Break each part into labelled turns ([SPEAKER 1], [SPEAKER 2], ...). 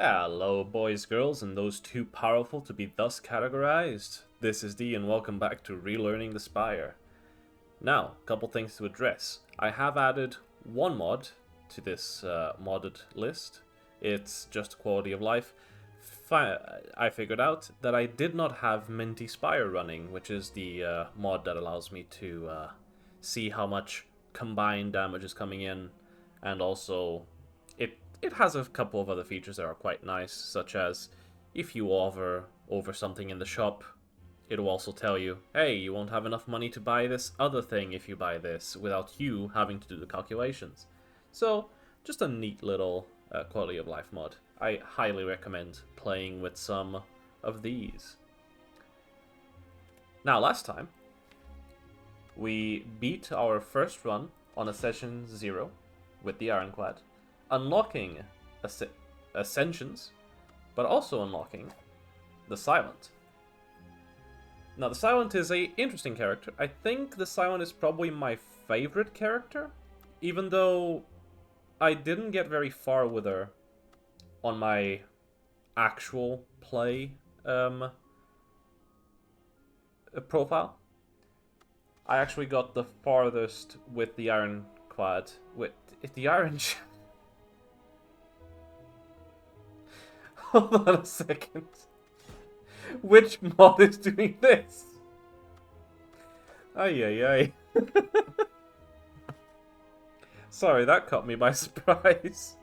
[SPEAKER 1] Hello, boys, girls, and those too powerful to be thus categorized. This is D, and welcome back to Relearning the Spire. Now, a couple things to address. I have added one mod to this modded list. It's just quality of life. I figured out that I did not have Minty Spire running, which is the mod that allows me to see how much combined damage is coming in, and also it has a couple of other features that are quite nice, such as if you hover over something in the shop, it'll also tell you, hey, you won't have enough money to buy this other thing if you buy this, without you having to do the calculations. So, just a neat little quality of life mod. I highly recommend playing with some of these. Now, last time, we beat our first run on Ascension 0 with the Ironclad, unlocking Ascensions, but also unlocking the Silent. Now, the Silent is an interesting character. I think the Silent is probably my favorite character, even though I didn't get very far with her on my actual play profile. I actually got the farthest with the Ironclad. With the Iron... Hold on a second. Which mod is doing this? Ay ay ay. Sorry, that caught me by surprise.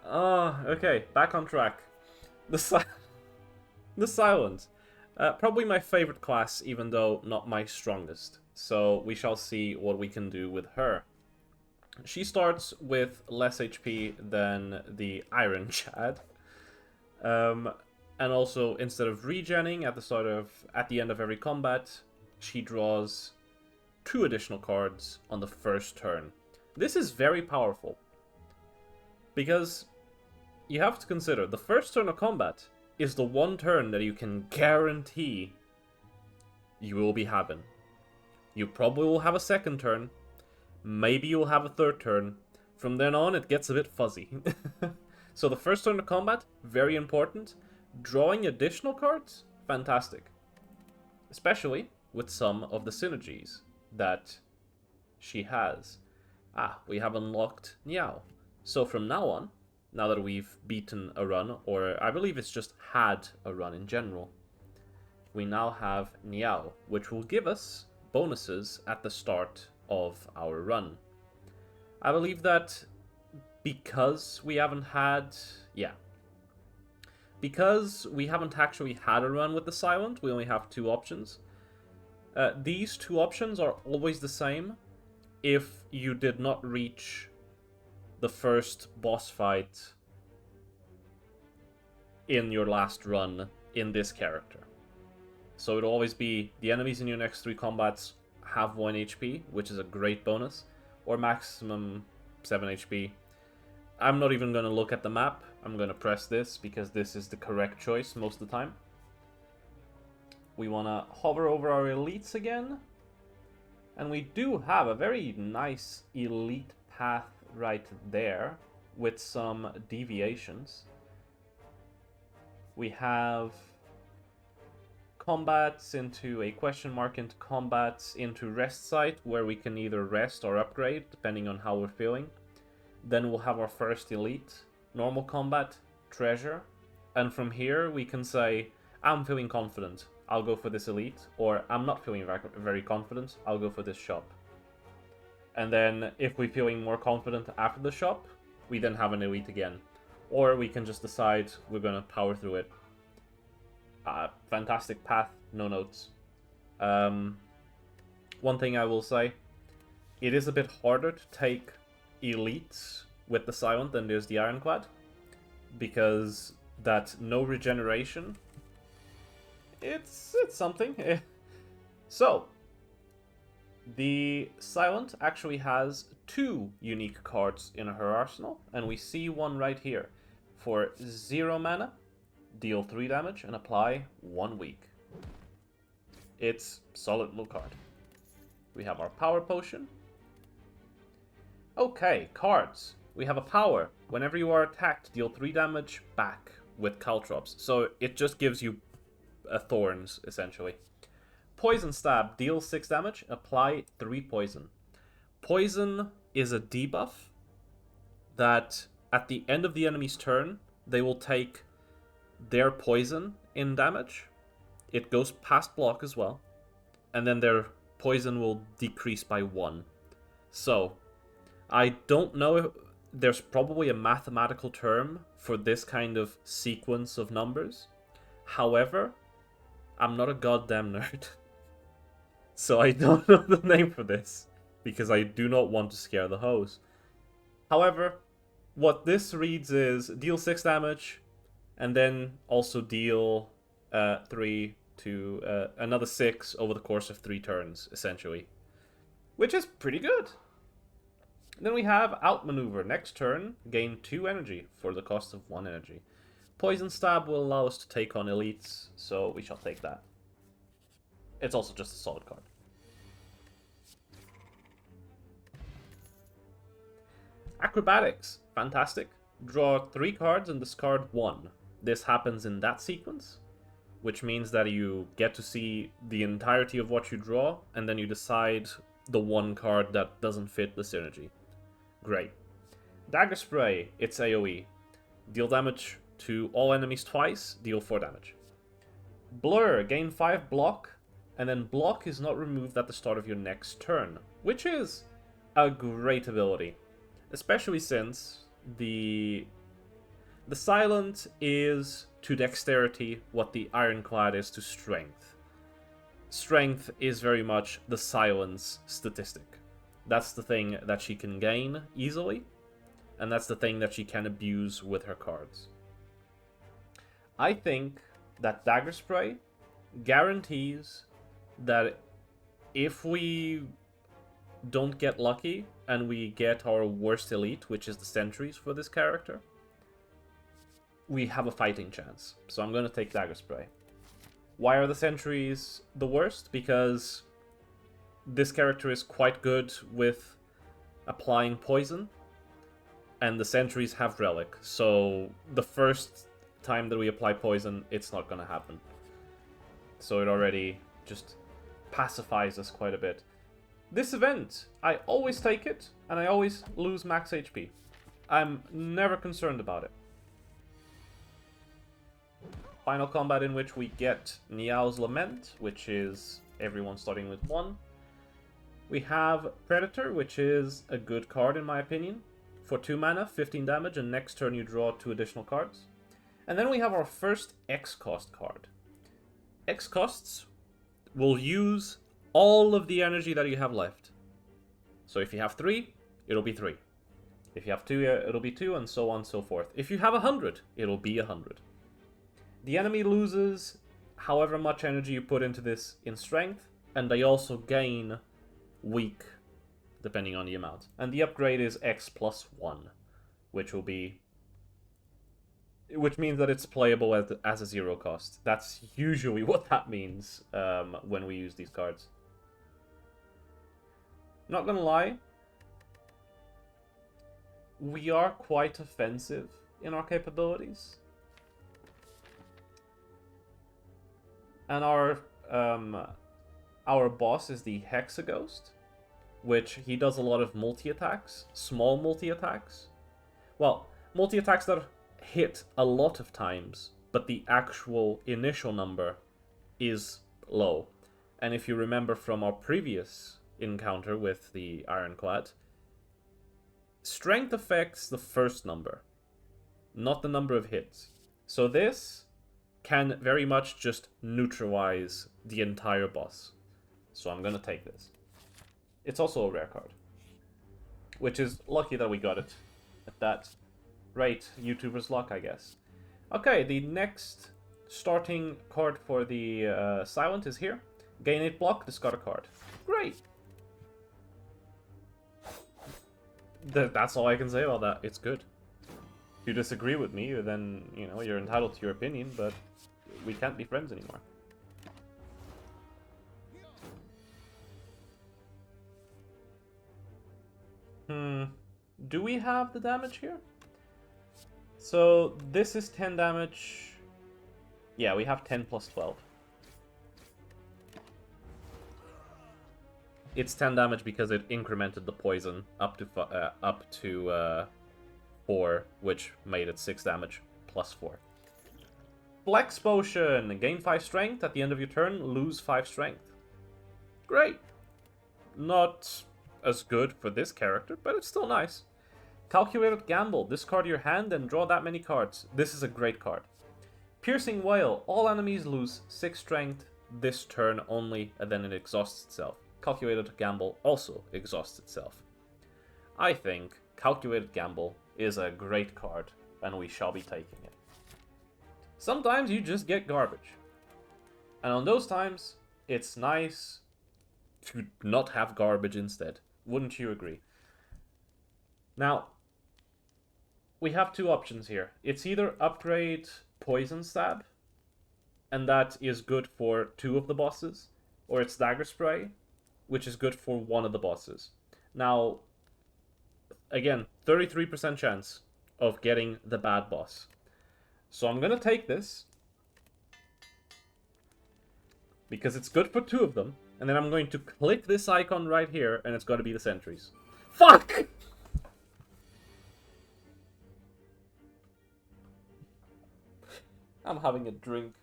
[SPEAKER 1] Okay, back on track. The Silent. Probably my favorite class, even though not my strongest. So we shall see what we can do with her. She starts with less HP than the Iron Chad. And also, instead of regenning at the end of every combat, she draws 2 additional cards on the first turn. This is very powerful, because you have to consider the first turn of combat is the one turn that you can guarantee you will be having. You probably will have a second turn. Maybe you'll have a third turn. From then on, it gets a bit fuzzy. So the first turn of combat, very important. Drawing additional cards, fantastic. Especially with some of the synergies that she has. We have unlocked Niao. So from now on, now that we've beaten a run, or I believe it's just had a run in general, we now have Niao, which will give us bonuses at the start of our run. I believe that because we haven't actually had a run with the Silent, we only have 2 options. These 2 options are always the same if you did not reach the first boss fight in your last run in this character. So it'll always be the enemies in your next 3 combats have 1 HP, which is a great bonus, or maximum 7 HP. I'm not even going to look at the map. I'm going to press this because this is the correct choice most of the time. We want to hover over our elites again. And we do have a very nice elite path right there with some deviations. We have combats into a question mark into combats into rest site, where we can either rest or upgrade depending on how we're feeling. Then we'll have our first elite, normal combat, treasure, and from here we can say, I'm feeling confident, I'll go for this elite, or I'm not feeling very confident, I'll go for this shop. And then if we're feeling more confident after the shop, we then have an elite again. Or we can just decide we're gonna power through it. Fantastic path, no notes. One thing I will say, it is a bit harder to take elites with the Silent than there's the Ironclad, because that no regeneration, it's something. So the Silent actually has 2 unique cards in her arsenal, and we see one right here. For 0 mana, deal 3 damage and apply 1 weak. It's solid little card. We have our power potion. Okay, cards. We have a power. Whenever you are attacked, deal 3 damage back with caltrops. So it just gives you thorns, essentially. Poison Stab, deal 6 damage, apply 3 poison. Poison is a debuff that at the end of the enemy's turn, they will take their poison in damage. It goes past block as well. And then their poison will decrease by 1. So, I don't know if there's probably a mathematical term for this kind of sequence of numbers. However, I'm not a goddamn nerd. So I don't know the name for this, because I do not want to scare the hoes. However, what this reads is deal 6 damage, and then also deal 3 to another 6 over the course of 3 turns, essentially. Which is pretty good. Then we have Outmaneuver. Next turn, gain 2 energy for the cost of 1 energy. Poison Stab will allow us to take on elites, so we shall take that. It's also just a solid card. Acrobatics. Fantastic. Draw 3 cards and discard 1. This happens in that sequence, which means that you get to see the entirety of what you draw, and then you decide the 1 card that doesn't fit the synergy. Great. Dagger Spray. It's AoE. Deal damage to all enemies twice, deal 4 damage. Blur. Gain 5 block, and then block is not removed at the start of your next turn, which is a great ability. Especially since the Silent is to dexterity what the Ironclad is to strength. Strength is very much the Silence statistic. That's the thing that she can gain easily, and that's the thing that she can abuse with her cards. I think that Dagger Spray guarantees that if we don't get lucky and we get our worst elite, which is the sentries for this character, we have a fighting chance. So I'm going to take Dagger Spray. Why are the sentries the worst? Because this character is quite good with applying poison, and the sentries have relic. So the first time that we apply poison, it's not going to happen. So it already just pacifies us quite a bit. This event, I always take it, and I always lose max HP. I'm never concerned about it. Final combat in which we get Niao's Lament, which is everyone starting with 1. We have Predator, which is a good card in my opinion. For 2 mana, 15 damage, and next turn you draw 2 additional cards. And then we have our first X-Cost card. X-Costs will use all of the energy that you have left. So if you have 3, it'll be 3. If you have 2, it'll be 2, and so on and so forth. If you have 100, it'll be 100. The enemy loses however much energy you put into this in strength, and they also gain weak, depending on the amount. And the upgrade is X plus 1, which means that it's playable as a 0 cost. That's usually what that means when we use these cards. Not gonna lie, we are quite offensive in our capabilities. And our boss is the Hexaghost, which he does a lot of multi-attacks, small multi-attacks. Well, multi-attacks that hit a lot of times, but the actual initial number is low. And if you remember from our previous encounter with the Ironclad, strength affects the first number, not the number of hits. So this can very much just neutralize the entire boss. So I'm gonna take this. It's also a rare card, which is lucky that we got it at that rate. YouTuber's luck, I guess. Okay, the next starting card for the Silent is here. Gain 8 block, discard a card. Great! That's all I can say about that. It's good. If you disagree with me, then, you know, you're entitled to your opinion, but we can't be friends anymore. Do we have the damage here? So this is 10 damage. Yeah, we have 10 plus 12. It's 10 damage because it incremented the poison up to 4, which made it 6 damage plus 4. Flex Potion. Gain 5 strength. At the end of your turn, lose 5 strength. Great. Not as good for this character, but it's still nice. Calculated Gamble. Discard your hand and draw that many cards. This is a great card. Piercing Wail. All enemies lose 6 strength this turn only, and then it exhausts itself. Calculated Gamble also exhausts itself. I think Calculated Gamble is a great card, and we shall be taking it. Sometimes you just get garbage. And on those times, it's nice to not have garbage instead. Wouldn't you agree? Now, we have 2 options here. It's either upgrade Poison Stab, and that is good for 2 of the bosses, or it's Dagger Spray, which is good for 1 of the bosses. Now, again, 33% chance of getting the bad boss. So I'm gonna take this, because it's good for 2 of them, and then I'm going to click this icon right here, and it's gotta be the sentries. Fuck! I'm having a drink.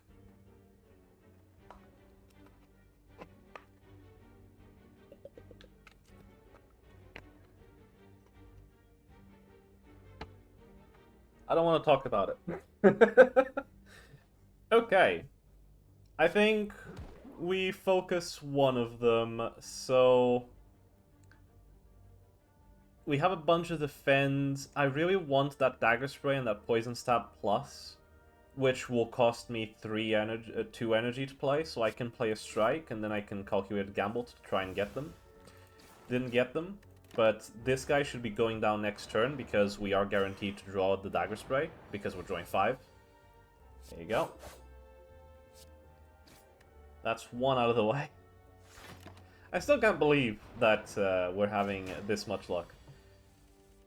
[SPEAKER 1] I don't want to talk about it. Okay. I think we focus one of them, so... We have a bunch of defense. I really want that Dagger Spray and that Poison Stab Plus, which will cost me 2 energy to play, so I can play a Strike, and then I can calculate a Gamble to try and get them. Didn't get them. But this guy should be going down next turn, because we are guaranteed to draw the Dagger Spray, because we're drawing 5. There you go. That's 1 out of the way. I still can't believe that we're having this much luck.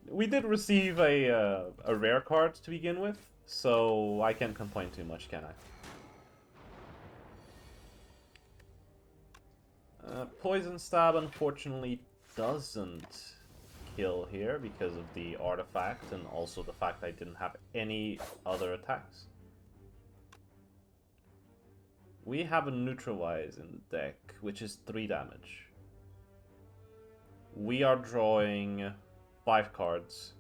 [SPEAKER 1] We did receive a rare card to begin with, so I can't complain too much, can I? Poison Stab, unfortunately, doesn't kill here because of the artifact and also the fact I didn't have any other attacks. We have a Neutralize in the deck, which is 3 damage. We are drawing 5 cards,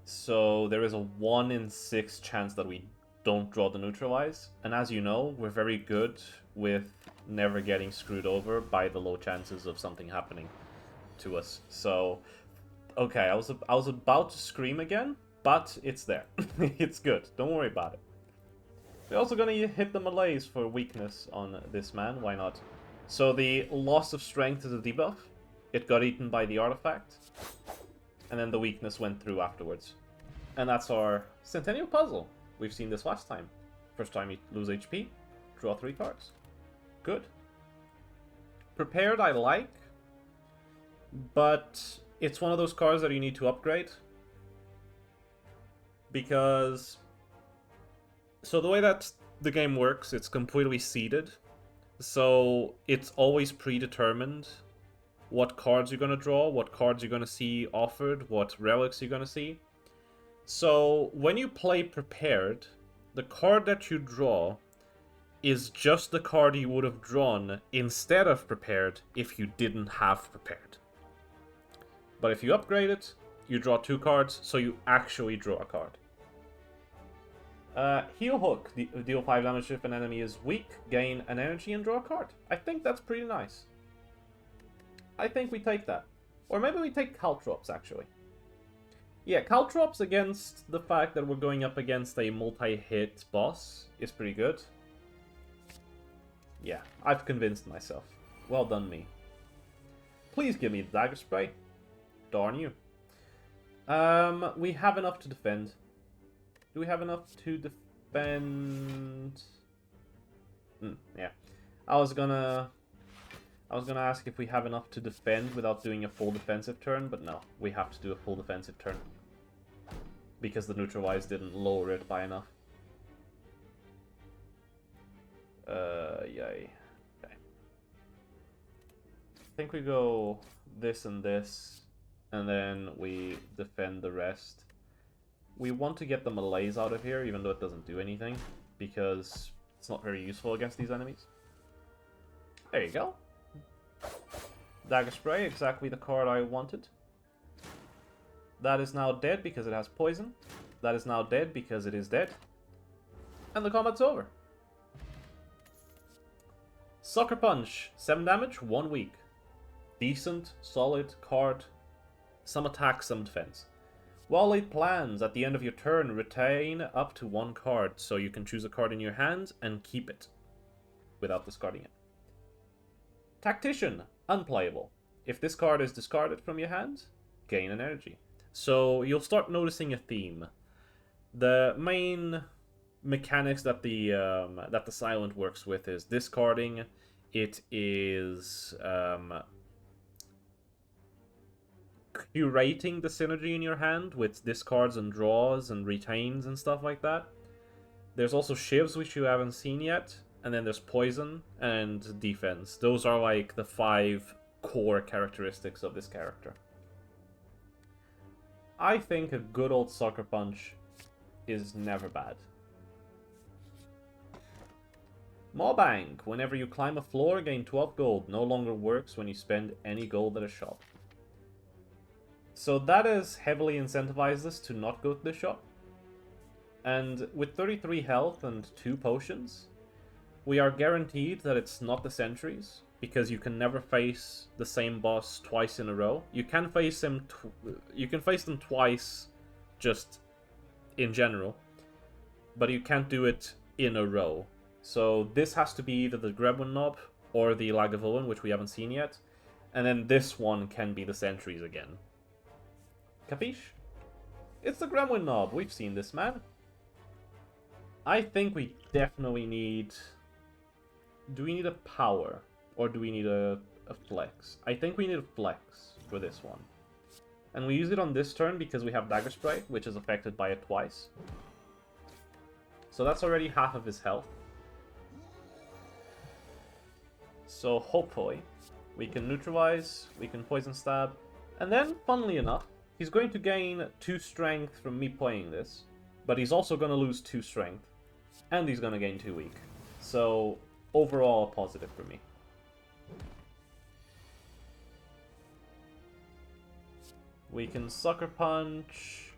[SPEAKER 1] so there is a 1 in 6 chance that we don't draw the Neutralize, and as you know, we're very good with never getting screwed over by the low chances of something happening to us. So, okay, I was about to scream again, but it's there. It's good. Don't worry about it. We're also gonna hit the melees for weakness on this man. Why not? So the loss of strength is a debuff. It got eaten by the artifact, and then the weakness went through afterwards. And that's our Centennial Puzzle. We've seen this last time. First time you lose HP, draw 3 cards. Good. Prepared I like, but it's one of those cards that you need to upgrade. Because... So the way that the game works, it's completely seeded. So it's always predetermined what cards you're going to draw, what cards you're going to see offered, what relics you're going to see. So when you play Prepared, the card that you draw is just the card you would have drawn instead of Prepared if you didn't have Prepared. But if you upgrade it, you draw 2 cards, so you actually draw a card. Heal Hook. Deal 5 damage if an enemy is weak, gain an energy and draw a card. I think that's pretty nice. I think we take that. Or maybe we take Caltrops, actually. Yeah, Caltrops against the fact that we're going up against a multi-hit boss is pretty good. Yeah, I've convinced myself. Well done, me. Please give me the Dagger Spray. Darn you. We have enough to defend. Do we have enough to defend? Yeah. I was gonna I was gonna ask if we have enough to defend without doing a full defensive turn, but no, we have to do a full defensive turn. Because the neutralize didn't lower it by enough. Yay. Okay. I think we go this and this, and then we defend the rest. We want to get the melees out of here, even though it doesn't do anything, because it's not very useful against these enemies. There you go. Dagger Spray, exactly the card I wanted. That is now dead because it has poison. That is now dead because it is dead. And the combat's over. Sucker Punch, 7 damage, 1 weak. Decent, solid card. Some attack, some defense. While laid plans, at the end of your turn, retain up to 1 card, so you can choose a card in your hand and keep it without discarding it. Tactician, unplayable. If this card is discarded from your hand, gain an energy. So you'll start noticing a theme. The main mechanics that the Silent works with is discarding. It is curating the synergy in your hand with discards and draws and retains and stuff like that. There's also shivs, which you haven't seen yet, and then there's poison and defense. Those are like the 5 core characteristics of this character. I think a good old Sucker Punch is never bad. Mawbank. Whenever you climb a floor, gain 12 gold. No longer works when you spend any gold at a shop. So that has heavily incentivized us to not go to the shop. And with 33 health and 2 potions, we are guaranteed that it's not the sentries, because you can never face the same boss twice in a row. You can face him you can face them twice just in general, but you can't do it in a row. So this has to be either the Gremlin Knob or the Lagavulin, which we haven't seen yet, and then this one can be the sentries again. Capiche? It's the Gremlin Knob. We've seen this, man. I think we definitely need... Do we need a power? Or do we need a flex? I think we need a flex for this one. And we use it on this turn because we have Dagger Spray, which is affected by it twice. So that's already half of his health. So hopefully we can neutralize, we can poison stab, and then, funnily enough, he's going to gain 2 strength from me playing this, but he's also going to lose 2 strength, and he's going to gain 2 weak. So overall, a positive for me. We can Sucker Punch.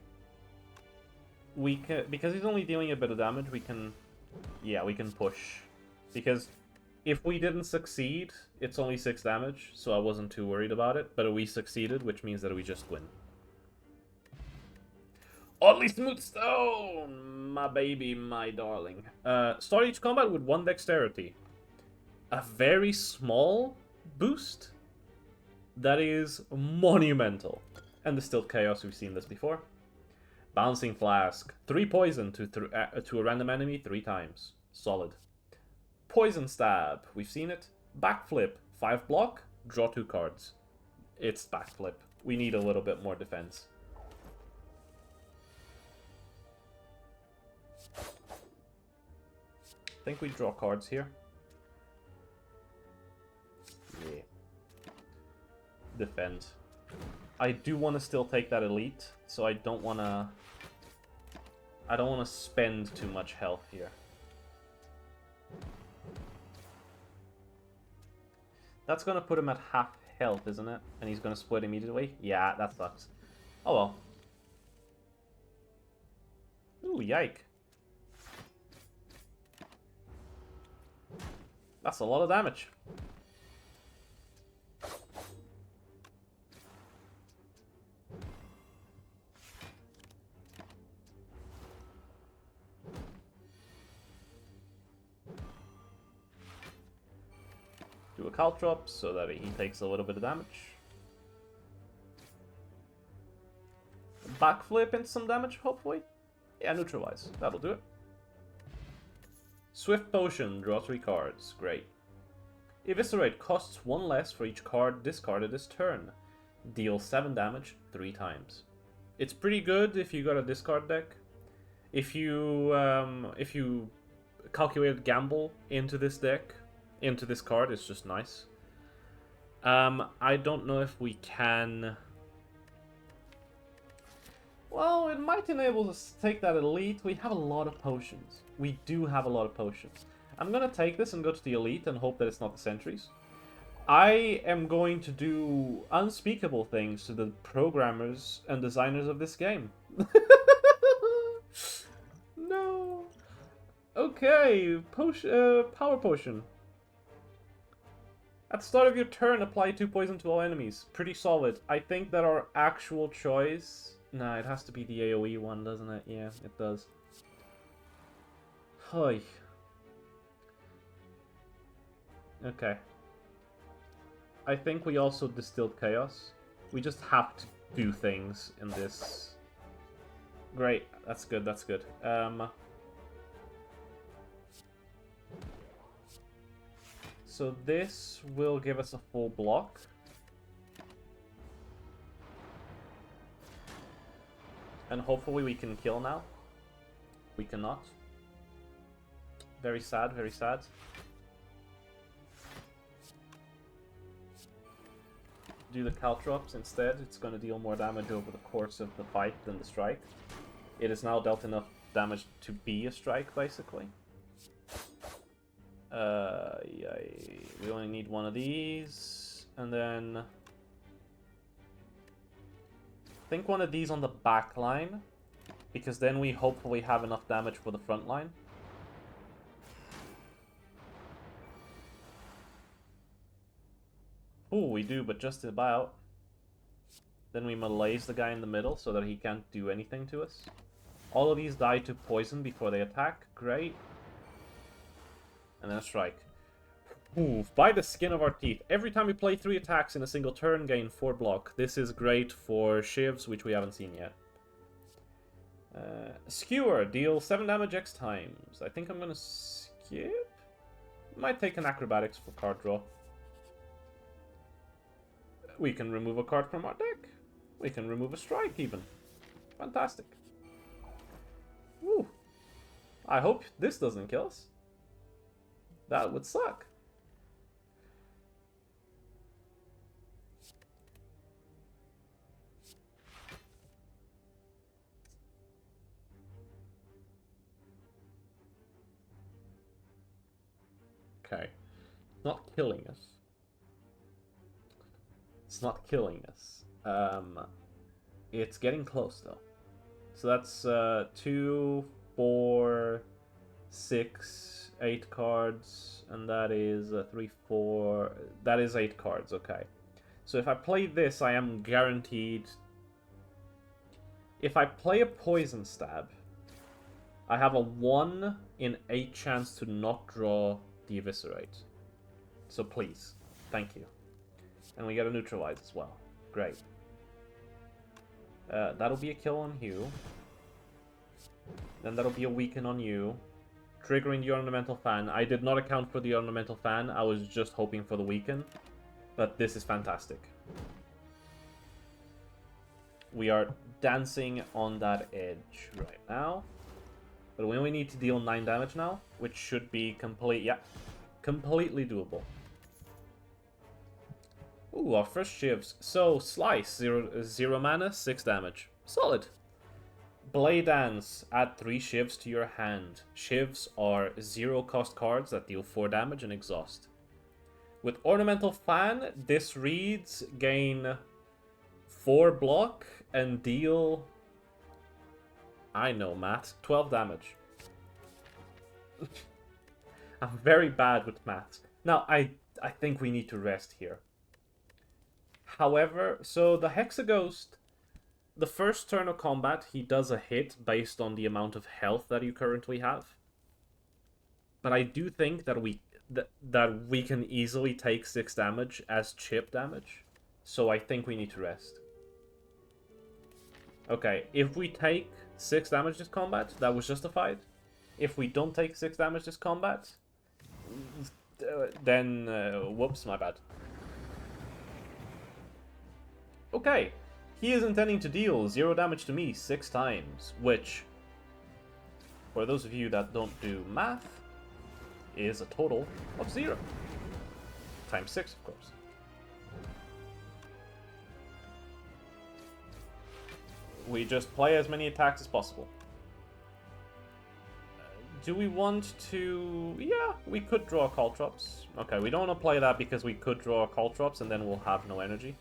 [SPEAKER 1] We can, because he's only dealing a bit of damage, we can... Yeah, we can push. Because if we didn't succeed, it's only 6 damage, so I wasn't too worried about it. But we succeeded, which means that we just win. Oddly Smooth Stone! My baby, my darling. Start each combat with 1 dexterity. A very small boost that is monumental. And Distilled Chaos, we've seen this before. Bouncing Flask. 3 poison to a random enemy 3 times. Solid. Poison Stab. We've seen it. Backflip. 5 block. Draw 2 cards. It's backflip. We need a little bit more defense. I think we draw cards here. Yeah. Defend. I do want to still take that elite, so I don't want to... I don't want to spend too much health here. That's going to put him at half health, isn't it? And he's going to split immediately? Yeah, that sucks. Oh well. Ooh, yike. That's a lot of damage. Do a Caltrop so that he takes a little bit of damage. Backflip into some damage, hopefully. Yeah, neutralize. That'll do it. Swift Potion, draw 3 cards. Great. Eviscerate costs 1 less for each card discarded this turn. Deal 7 damage 3 times. It's pretty good if you got a discard deck. If you calculated gamble into this deck, into this card, it's just nice. I don't know if we can... Well, it might enable us to take that elite. We have a lot of potions. We do have a lot of potions. I'm gonna take this and go to the elite and hope that it's not the sentries. I am going to do unspeakable things to the programmers and designers of this game. No. Okay, power potion. At the start of your turn, apply 2 poison to all enemies. Pretty solid. I think that our actual choice... Nah, it has to be the AoE one, doesn't it? Yeah, it does. Hi. Okay. I think we also distilled chaos. We just have to do things in this. Great. That's good, that's good. So this will give us a full block. And hopefully we can kill now. We cannot. Very sad, very sad. Do the caltrops instead. It's going to deal more damage over the course of the fight than the strike. It has now dealt enough damage to be a strike, basically. We only need one of these. And then... I think one of these on the back line. Because then we hopefully have enough damage for the front line. Ooh, we do, but just about. Then we melees the guy in the middle so that he can't do anything to us. All of these die to poison before they attack. Great. And then a strike. Ooh, by the skin of our teeth. Every time we play 3 attacks in a single turn, gain 4 block. This is great for shivs, which we haven't seen yet. Skewer. Deal 7 damage X times. I think I'm going to skip. Might take an acrobatics for card draw. We can remove a card from our deck. We can remove a strike, even. Fantastic. Woo. I hope this doesn't kill us. That would suck. Okay. It's not killing us. It's not killing us. It's getting close, though. So that's 2, 4, 6, 8 cards, and that is 3, 4... That is 8 cards, okay. So if I play this, I am guaranteed... If I play a Poison Stab, I have a 1 in 8 chance to not draw the Eviscerate. So please, thank you. And we get a Neutralize as well. Great. That'll be a kill on Hugh. Then that'll be a weaken on you. Triggering the Ornamental Fan. I did not account for the Ornamental Fan. I was just hoping for the weaken. But this is fantastic. We are dancing on that edge right now. But we only need to deal 9 damage now, which should be completely doable. Ooh, our first shivs. So, Slice, 0 mana, 6 damage. Solid. Blade Dance, add 3 shivs to your hand. Shivs are 0 cost cards that deal 4 damage and exhaust. With Ornamental Fan, this reads gain 4 block and deal... I know, Matt. 12 damage. I'm very bad with maths. Now, I think we need to rest here. However, so the Hexaghost, the first turn of combat, he does a hit based on the amount of health that you currently have. But I do think that we can easily take 6 damage as chip damage. So I think we need to rest. Okay, if we take 6 damage this combat, that was justified. If we don't take 6 damage this combat, then whoops, my bad. Okay, he is intending to deal 0 damage to me 6 times, which, for those of you that don't do math, is a total of 0. Times 6, of course. We just play as many attacks as possible. Do we want to... Yeah, we could draw Caltrops. Okay, we don't want to play that because we could draw Caltrops and then we'll have no energy.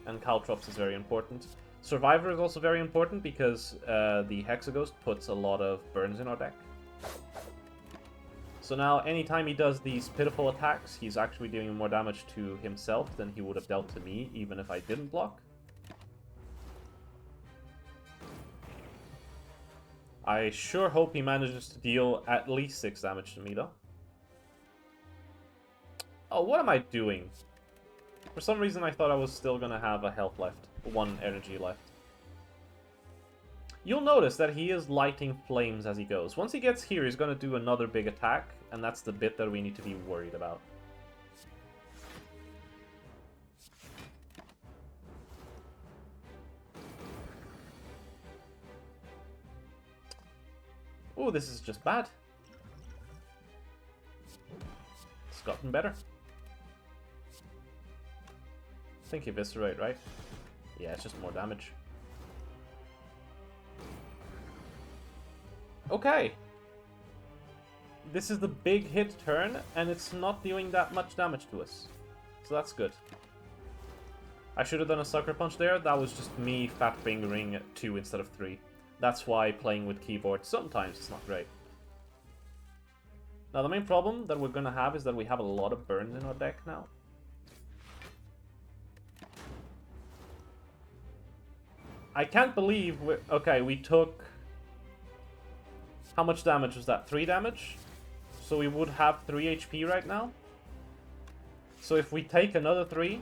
[SPEAKER 1] And Caltrops is very important. Survivor is also very important because the Hexaghost puts a lot of burns in our deck. So now, anytime he does these pitiful attacks, he's actually doing more damage to himself than he would have dealt to me, even if I didn't block. I sure hope he manages to deal at least 6 damage to me, though. Oh, what am I doing? For some reason, I thought I was still gonna have a health left. 1 energy left. You'll notice that he is lighting flames as he goes. Once he gets here, he's gonna do another big attack, and that's the bit that we need to be worried about. Oh, this is just bad. It's gotten better. I think Eviscerate, right? Yeah, it's just more damage. Okay. This is the big hit turn, and it's not doing that much damage to us. So that's good. I should have done a Sucker Punch there. That was just me fat fingering 2 instead of 3. That's why playing with keyboard sometimes is not great. Now the main problem that we're going to have is that we have a lot of burns in our deck now. I can't believe okay, we took... How much damage was that? 3 damage? So we would have 3 HP right now. So if we take another 3,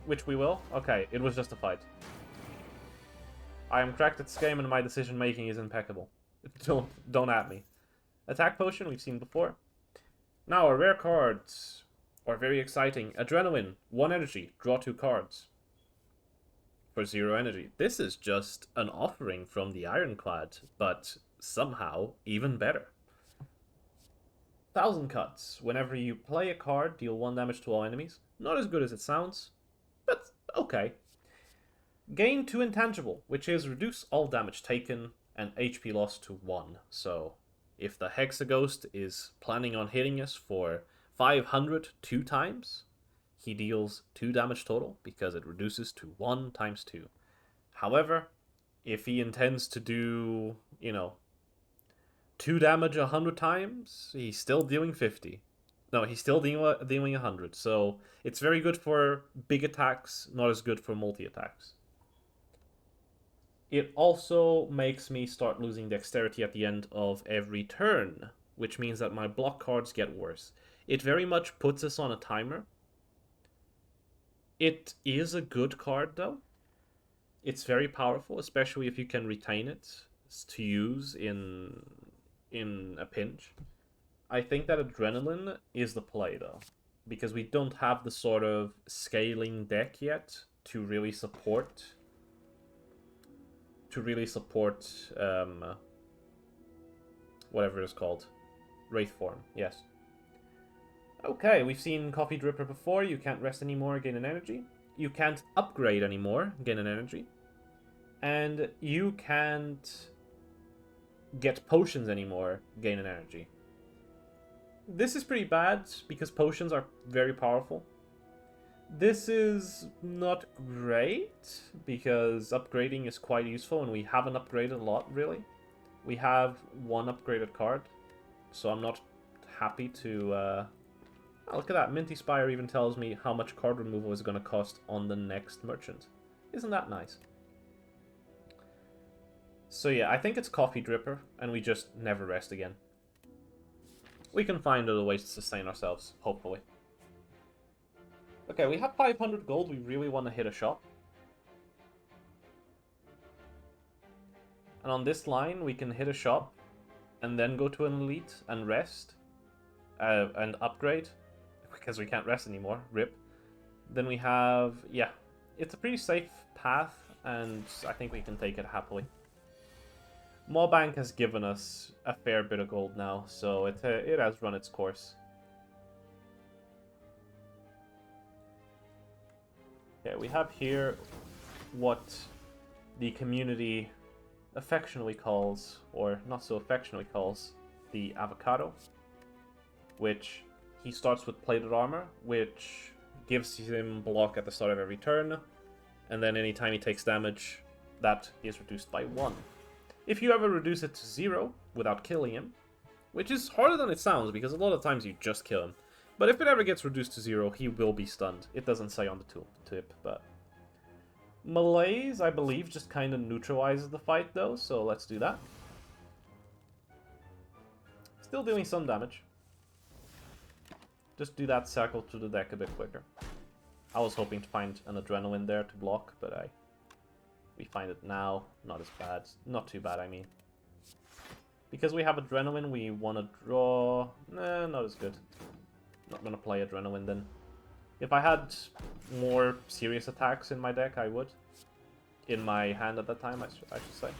[SPEAKER 1] which we will, okay, it was justified. I am cracked at this game and my decision making is impeccable. Don't at me. Attack Potion, we've seen before. Now, our rare cards are very exciting. Adrenaline, 1 energy, draw 2 cards. For 0 energy. This is just an offering from the Ironclad, but somehow even better. 1000 Cuts. Whenever you play a card, deal 1 damage to all enemies. Not as good as it sounds, but okay. Gain 2 intangible, which is reduce all damage taken and HP loss to 1. So, if the Hexaghost is planning on hitting us for 500 2 times, he deals 2 damage total because it reduces to 1 times 2. However, if he intends to do, 2 damage 100 times, he's still dealing 50. No, he's still dealing 100. So, it's very good for big attacks, not as good for multi-attacks. It also makes me start losing dexterity at the end of every turn, which means that my block cards get worse. It very much puts us on a timer. It is a good card, though. It's very powerful, especially if you can retain it to use in a pinch. I think that Adrenaline is the play, though, because we don't have the sort of scaling deck yet to really support... whatever it's called. Wraith form, yes. Okay, we've seen Coffee Dripper before. You can't rest anymore, gain an energy. You can't upgrade anymore, gain an energy. And you can't get potions anymore, gain an energy. This is pretty bad, because potions are very powerful. This is not great, because upgrading is quite useful, and we haven't upgraded a lot, really. We have 1 upgraded card, so I'm not happy to... Oh, look at that, Minty Spire even tells me how much card removal is going to cost on the next merchant. Isn't that nice? So yeah, I think it's Coffee Dripper, and we just never rest again. We can find other ways to sustain ourselves, hopefully. Okay, we have 500 gold. We really want to hit a shop. And on this line, we can hit a shop and then go to an elite and rest. and upgrade, because we can't rest anymore. Rip. Then we have, yeah, it's a pretty safe path, and I think we can take it happily. Mawbank has given us a fair bit of gold now, so it has run its course. Okay, we have here what the community affectionately calls, or not so affectionately calls, the avocado, which he starts with plated armor, which gives him block at the start of every turn, and then anytime he takes damage, that is reduced by 1. If you ever reduce it to 0 without killing him, which is harder than it sounds, because a lot of times you just kill him, but if it ever gets reduced to 0, he will be stunned. It doesn't say on the tooltip, but... Malaise, I believe, just kind of neutralizes the fight, though, so let's do that. Still doing some damage. Just do that circle to the deck a bit quicker. I was hoping to find an adrenaline there to block, but we find it now. Not as bad. Not too bad, I mean. Because we have adrenaline, we want to draw... Nah, not as good. Not going to play adrenaline then. If I had more serious attacks in my deck, I would. In my hand at that time, I should say.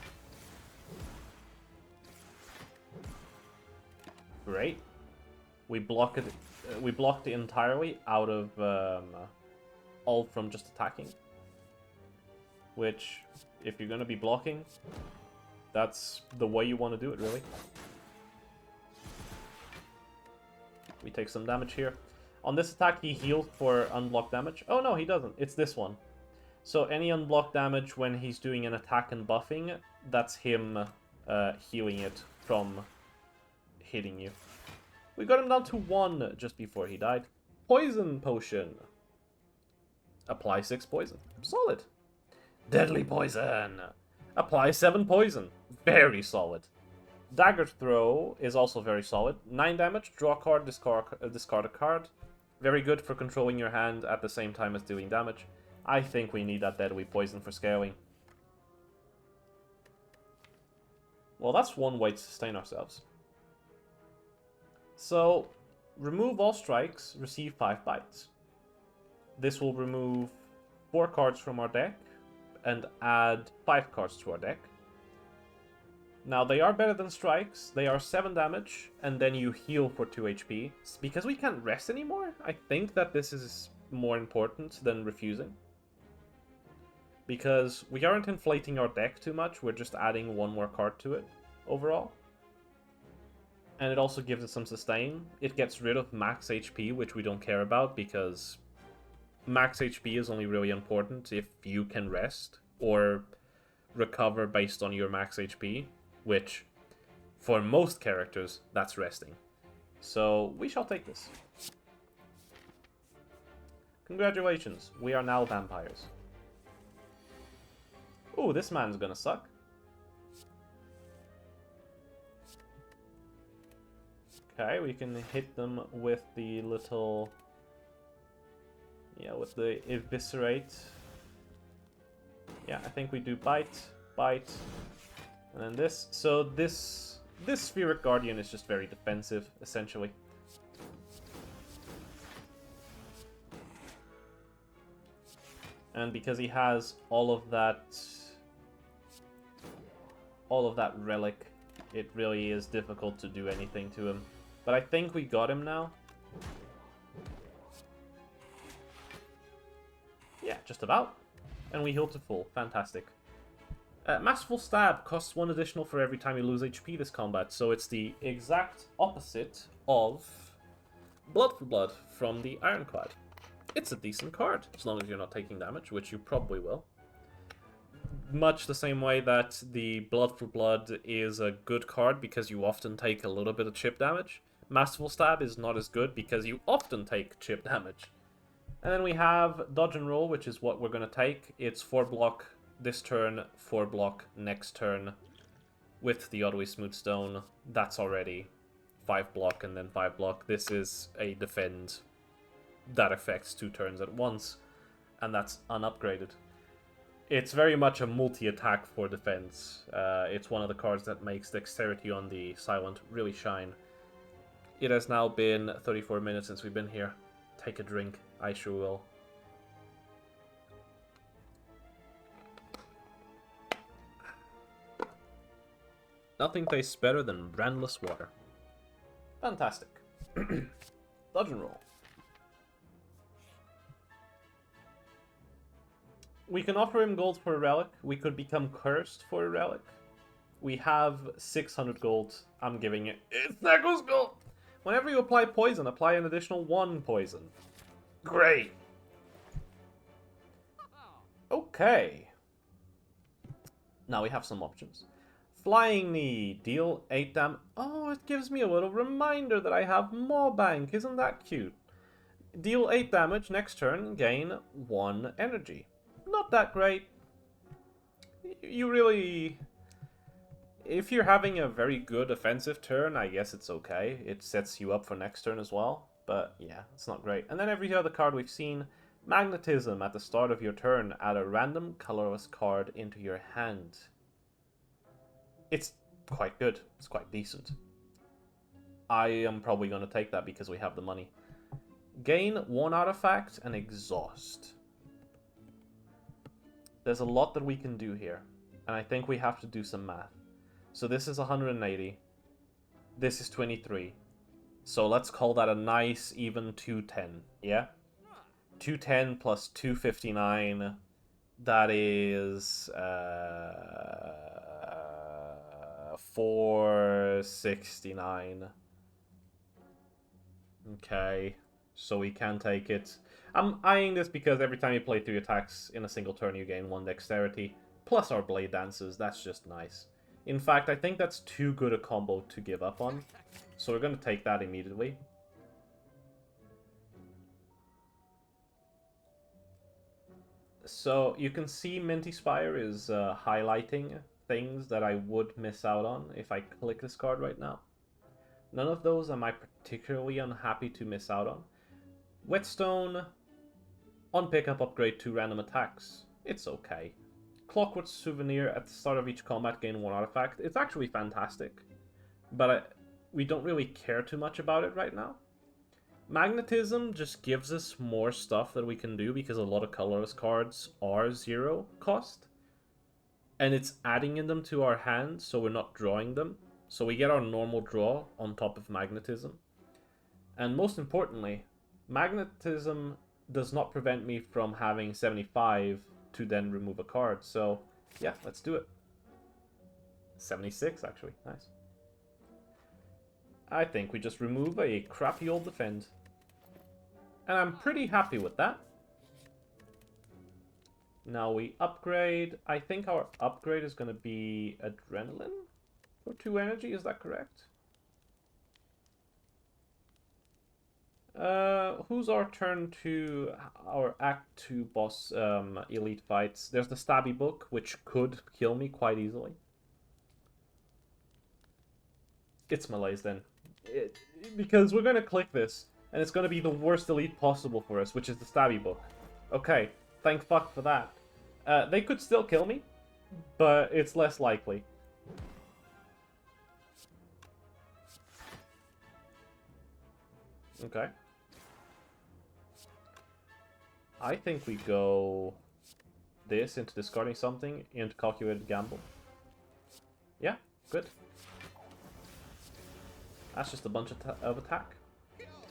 [SPEAKER 1] Great. We block it. We blocked it entirely out of all from just attacking. Which, if you're going to be blocking, that's the way you want to do it, really. We take some damage here. On this attack, he healed for unblocked damage. Oh no, he doesn't. It's this one. So any unblocked damage when he's doing an attack and buffing, that's him healing it from hitting you. We got him down to 1 just before he died. Poison potion. Apply 6 poison. Solid. Deadly poison. Apply 7 poison. Very solid. Dagger throw is also very solid. 9 damage. Draw a card, discard a card. Very good for controlling your hand at the same time as dealing damage. I think we need that deadly poison for scaling. Well, that's one way to sustain ourselves. So, remove all strikes, receive 5 bites. This will remove 4 cards from our deck and add 5 cards to our deck. Now, they are better than strikes. They are 7 damage, and then you heal for 2 HP. Because we can't rest anymore, I think that this is more important than refusing. Because we aren't inflating our deck too much, we're just adding 1 more card to it, overall. And it also gives it some sustain. It gets rid of max HP, which we don't care about, because max HP is only really important if you can rest, or recover based on your max HP. Which, for most characters, that's resting. So, we shall take this. Congratulations, we are now vampires. Ooh, this man's gonna suck. Okay, we can hit them with the little... Yeah, with the eviscerate. Yeah, I think we do bite, bite... And then this. So this Spheric Guardian is just very defensive, essentially. And because he has all of that relic, it really is difficult to do anything to him. But I think we got him now. Yeah, just about. And we heal to full. Fantastic. Masterful Stab costs 1 additional for every time you lose HP this combat, so it's the exact opposite of Blood for Blood from the Ironclad. It's a decent card, as long as you're not taking damage, which you probably will. Much the same way that the Blood for Blood is a good card because you often take a little bit of chip damage. Masterful Stab is not as good because you often take chip damage. And then we have Dodge and Roll, which is what we're going to take. It's 4 block this turn, 4 block next turn. With the Otway Smoothstone, that's already 5 block and then 5 block. This is a defend that affects 2 turns at once, and that's unupgraded. It's very much a multi-attack for defense. It's one of the cards that makes dexterity on the Silent really shine. It has now been 34 minutes since we've been here. Take a drink. I sure will. Nothing tastes better than brandless water. Fantastic. Dungeon roll. We can offer him gold for a relic. We could become cursed for a relic. We have 600 gold. I'm giving it. It's Neko's gold! Whenever you apply poison, apply an additional 1 poison. Great! Okay. Now we have some options. Flying Knee. Deal 8 damage. Oh, it gives me a little reminder that I have Maw Bank. Isn't that cute? Deal 8 damage. Next turn, gain 1 energy. Not that great. You really... If you're having a very good offensive turn, I guess it's okay. It sets you up for next turn as well. But yeah, it's not great. And then every other card we've seen. Magnetism. At the start of your turn, add a random colorless card into your hand. It's quite good. It's quite decent. I am probably going to take that because we have the money. Gain 1 artifact and exhaust. There's a lot that we can do here. And I think we have to do some math. So this is 180. This is 23. So let's call that a nice even 210. Yeah? 210 plus 259. That is 469. Okay. So we can take it. I'm eyeing this because every time you play 3 attacks in a single turn, you gain 1 dexterity. Plus our blade dances. That's just nice. In fact, I think that's too good a combo to give up on. So we're going to take that immediately. So you can see Minty Spire is highlighting things that I would miss out on if I click this card right now. None of those am I particularly unhappy to miss out on. Whetstone, on pickup upgrade 2 random attacks. It's okay. Clockwork Souvenir, at the start of each combat gain 1 artifact. It's actually fantastic. But we don't really care too much about it right now. Magnetism just gives us more stuff that we can do because a lot of colorless cards are 0 cost. And it's adding in them to our hand, so we're not drawing them. So we get our normal draw on top of Magnetism. And most importantly, Magnetism does not prevent me from having 75 to then remove a card. So yeah, let's do it. 76 actually, nice. I think we just remove a crappy old defend. And I'm pretty happy with that. Now we upgrade. I think our upgrade is going to be Adrenaline for 2 energy, is that correct? Who's our turn to our Act 2 boss elite fights? There's the Stabby book, which could kill me quite easily. It's Malaise then. Because we're going to click this, and it's going to be the worst elite possible for us, which is the Stabby book. Okay, thank fuck for that. They could still kill me, but it's less likely. Okay. I think we go this into discarding something, into calculated gamble. Yeah, good. That's just a bunch of attack.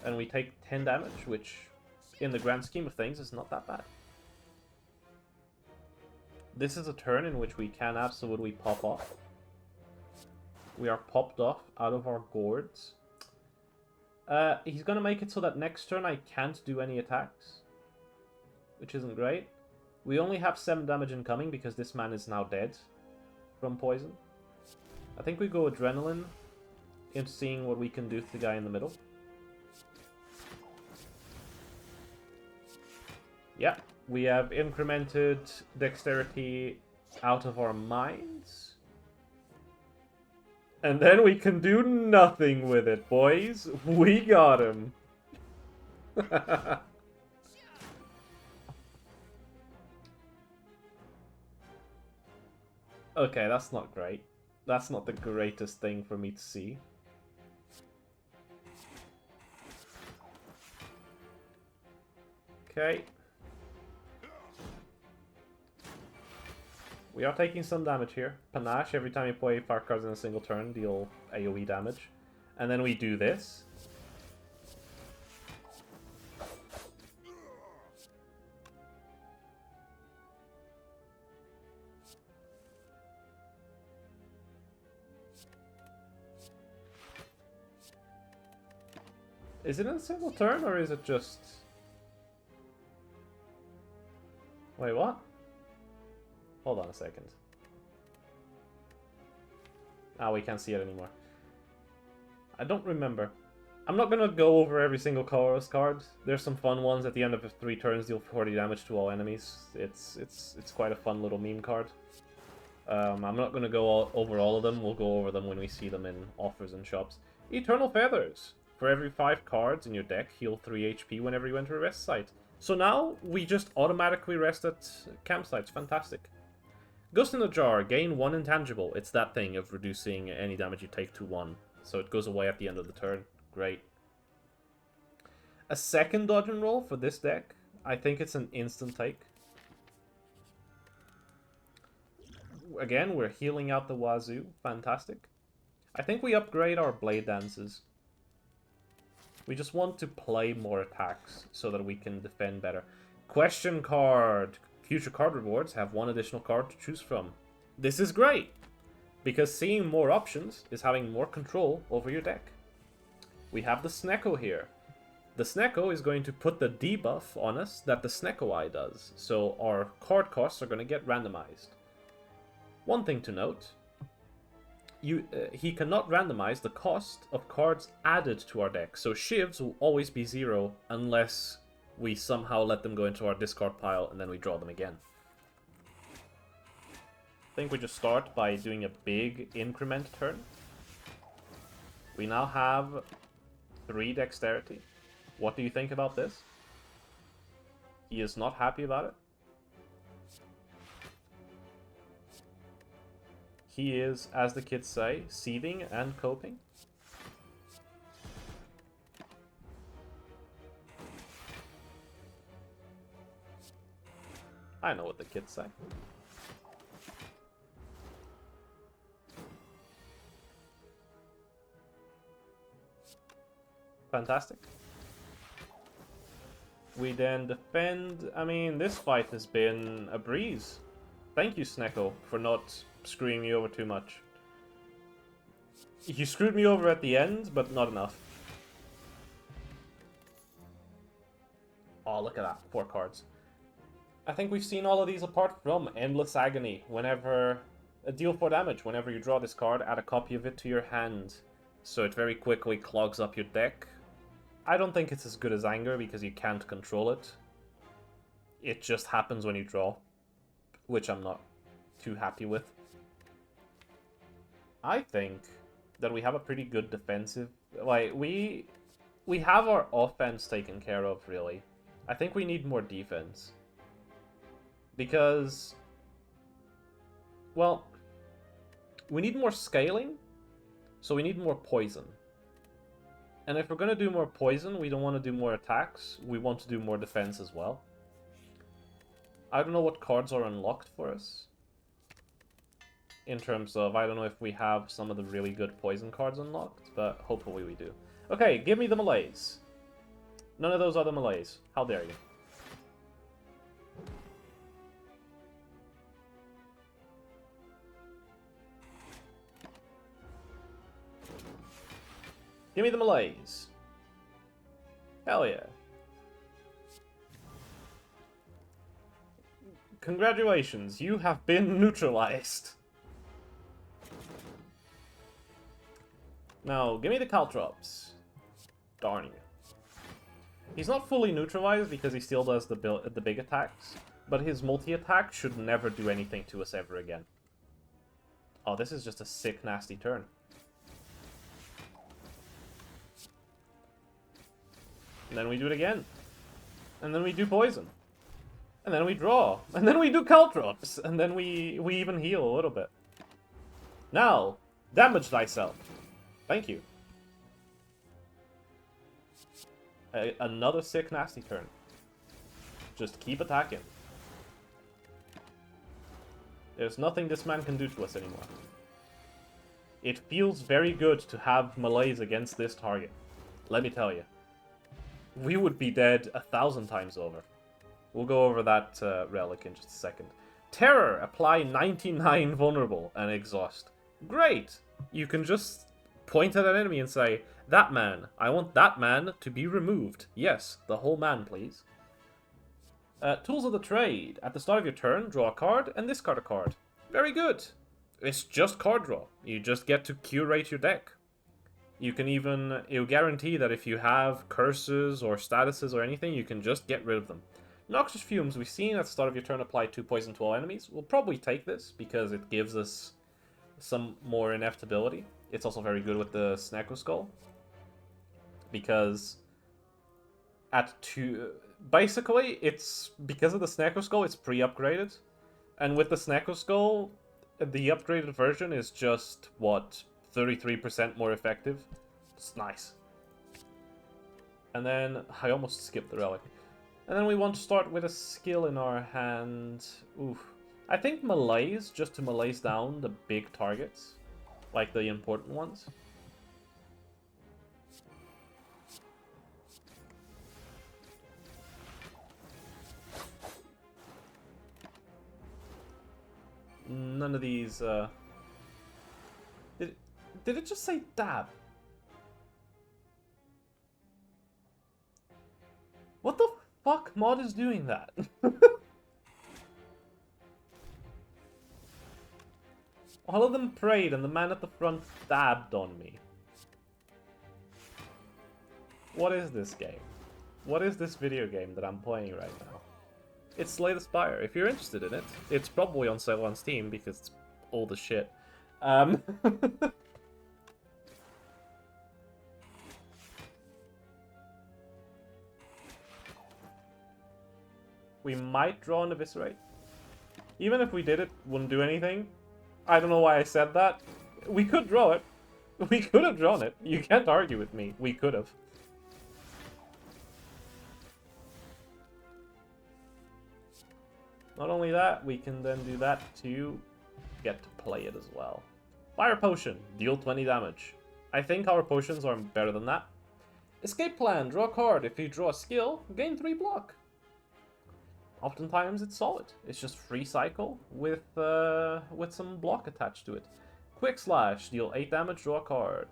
[SPEAKER 1] And we take 10 damage, which in the grand scheme of things is not that bad. This is a turn in which we can absolutely pop off. We are popped off out of our gourds. He's going to make it so that next turn I can't do any attacks, which isn't great. We only have 7 damage incoming because this man is now dead from poison. I think we go Adrenaline into seeing what we can do to the guy in the middle. Yeah, we have incremented dexterity out of our minds. And then we can do nothing with it, boys. We got him. Okay, that's not great. That's not the greatest thing for me to see. Okay. We are taking some damage here. Panache, every time you play 5 cards in a single turn, deal AoE damage. And then we do this. Is it in a single turn, or is it just... Wait, what? Hold on a second. Ah, we can't see it anymore. I don't remember. I'm not gonna go over every single colorless card. There's some fun ones. At the end of 3 turns, deal 40 damage to all enemies. It's quite a fun little meme card. I'm not gonna go over all of them. We'll go over them when we see them in offers and shops. Eternal Feathers. For every 5 cards in your deck, heal 3 HP whenever you enter a rest site. So now, we just automatically rest at campsites. Fantastic. Ghost in the Jar. Gain 1 intangible. It's that thing of reducing any damage you take to 1. So it goes away at the end of the turn. Great. A second dodge and roll for this deck. I think it's an instant take. Again, we're healing out the wazoo. Fantastic. I think we upgrade our Blade Dances. We just want to play more attacks so that we can defend better. Question card. Future card rewards have 1 additional card to choose from. This is great, because seeing more options is having more control over your deck. We have the Snecko here. The Snecko is going to put the debuff on us that the Snecko Eye does, so our card costs are going to get randomized. One thing to note, he cannot randomize the cost of cards added to our deck, so Shivs will always be 0 unless we somehow let them go into our discard pile and then we draw them again. I think we just start by doing a big increment turn. We now have 3 dexterity. What do you think about this? He is not happy about it. He is, as the kids say, seething and coping. I know what the kids say. Fantastic. We then defend. I mean, this fight has been a breeze. Thank you, Snecko, for not screwing me over too much. You screwed me over at the end, but not enough. Oh, look at that. 4 cards. I think we've seen all of these apart from Endless Agony. Whenever... deal 4 damage. Whenever you draw this card, add a copy of it to your hand. So it very quickly clogs up your deck. I don't think it's as good as Anger because you can't control it. It just happens when you draw. Which I'm not too happy with. I think that we have a pretty good defensive... Like, we have our offense taken care of, really. I think we need more defense. Because... Well... We need more scaling. So we need more poison. And if we're going to do more poison, we don't want to do more attacks. We want to do more defense as well. I don't know what cards are unlocked for us. In terms of, I don't know if we have some of the really good poison cards unlocked, but hopefully we do. Okay, give me the melees. None of those are the melees. How dare you. Give me the melees. Hell yeah. Congratulations, you have been neutralized. Now, give me the Caltrops. Darn you. He's not fully neutralized because he still does the big attacks, but his multi-attack should never do anything to us ever again. Oh, this is just a sick, nasty turn. And then we do it again. And then we do poison. And then we draw. And then we do Caltrops. And then we even heal a little bit. Now, damage thyself. Thank you. Another sick, nasty turn. Just keep attacking. There's nothing this man can do to us anymore. It feels very good to have melees against this target. Let me tell you. We would be dead 1,000 times over. We'll go over that relic in just a second. Terror. Apply 99 vulnerable and exhaust. Great! You can just point at an enemy and say, that man. I want that man to be removed. Yes, the whole man, please. Tools of the trade. At the start of your turn, draw a card and discard a card. Very good. It's just card draw. You just get to curate your deck. You can even, it'll guarantee that if you have curses or statuses or anything, you can just get rid of them. Noxious Fumes, we've seen at the start of your turn apply 2 poison to all enemies. We'll probably take this because it gives us some more inevitability. It's also very good with the Snecko Skull. Because at 2... Basically, it's because of the Snecko Skull, it's pre-upgraded. And with the Snecko Skull, the upgraded version is just, what, 33% more effective? It's nice. And then, I almost skipped the relic. And then we want to start with a skill in our hand. Oof. I think melees, just to melees down the big targets. Like the important ones. None of these, Did it just say dab? What the fuck mod is doing that? All of them prayed and the man at the front dabbed on me. What is this game? What is this video game that I'm playing right now? It's Slay the Spire. If you're interested in it, it's probably on sale on Steam because it's old as shit. We might draw an Eviscerate. Even if we did it, wouldn't do anything. I don't know why I said that. We could draw it. We could have drawn it. You can't argue with me. We could have. Not only that, we can then do that to get to play it as well. Fire Potion. Deal 20 damage. I think our potions are better than that. Escape Plan. Draw a card. If you draw a skill, gain 3 block. Oftentimes it's solid. It's just free cycle with some block attached to it. Quick Slash. Deal 8 damage. Draw a card.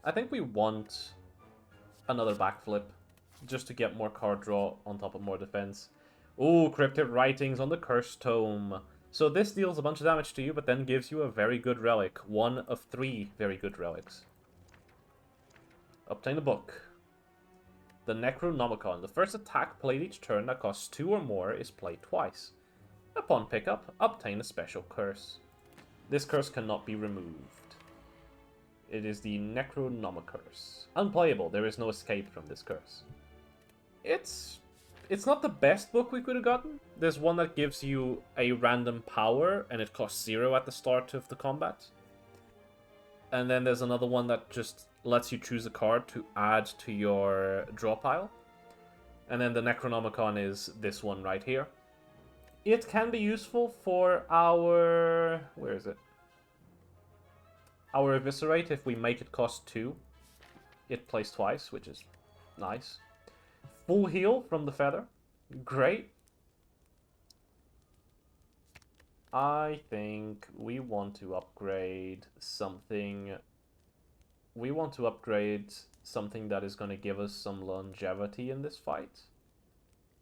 [SPEAKER 1] I think we want another backflip just to get more card draw on top of more defense. Ooh, Cryptic Writings on the Curse Tome. So this deals a bunch of damage to you, but then gives you a very good relic. 1 of 3 very good relics. Obtain a book. The Necronomicon. The first attack played each turn that costs 2 or more is played twice. Upon pickup, obtain a special curse. This curse cannot be removed. It is the Necronomicurse. Unplayable. There is no escape from this curse. It's not the best book we could have gotten. There's one that gives you a random power, and it costs 0 at the start of the combat. And then there's another one that just lets you choose a card to add to your draw pile. And then the Necronomicon is this one right here. It can be useful for our... where is it? Our Eviscerate, if we make it cost 2. It plays twice, which is nice. Full heal from the feather. Great. I think we want to upgrade something. We want to upgrade something that is going to give us some longevity in this fight.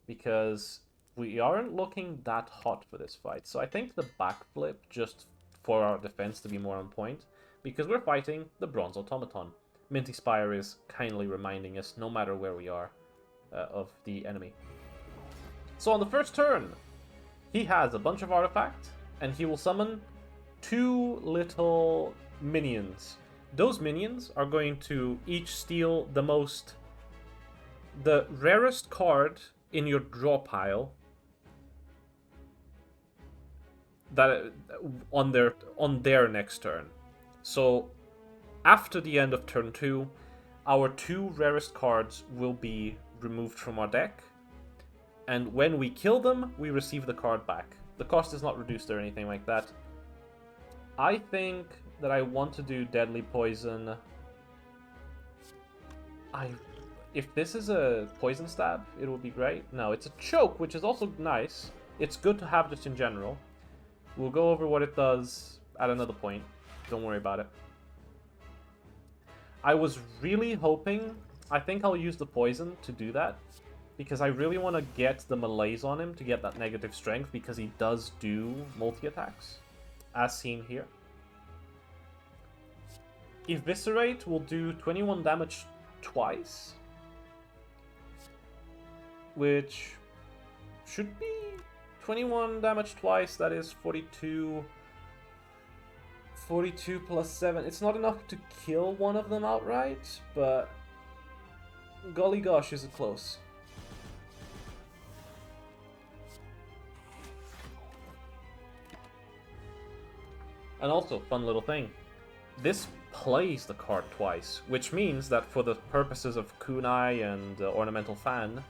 [SPEAKER 1] Because we aren't looking that hot for this fight. So I think the backflip, just for our defense to be more on point. Because we're fighting the Bronze Automaton. Minty Spire is kindly reminding us, no matter where we are, of the enemy. So on the first turn, he has a bunch of artifacts, and he will summon 2 little minions. Those minions are going to each steal the rarest card in your draw pile that on their next turn. So after the end of turn 2, our 2 rarest cards will be removed from our deck, And when we kill them, we receive the card back. The cost is not reduced or anything like that. I think that I want to do Deadly Poison. If this is a Poison Stab, it would be great. No, it's a Choke, which is also nice. It's good to have just in general. We'll go over what it does at another point. Don't worry about it. I was really hoping... I think I'll use the Poison to do that. Because I really want to get the melees on him to get that negative strength. Because he does do multi-attacks. As seen here. Eviscerate will do 21 damage twice. Which should be 21 damage twice. That is 42... 42 plus 7. It's not enough to kill one of them outright, but golly gosh, is it close. And also, fun little thing. This plays the card twice, which means that for the purposes of Kunai and Ornamental Fan,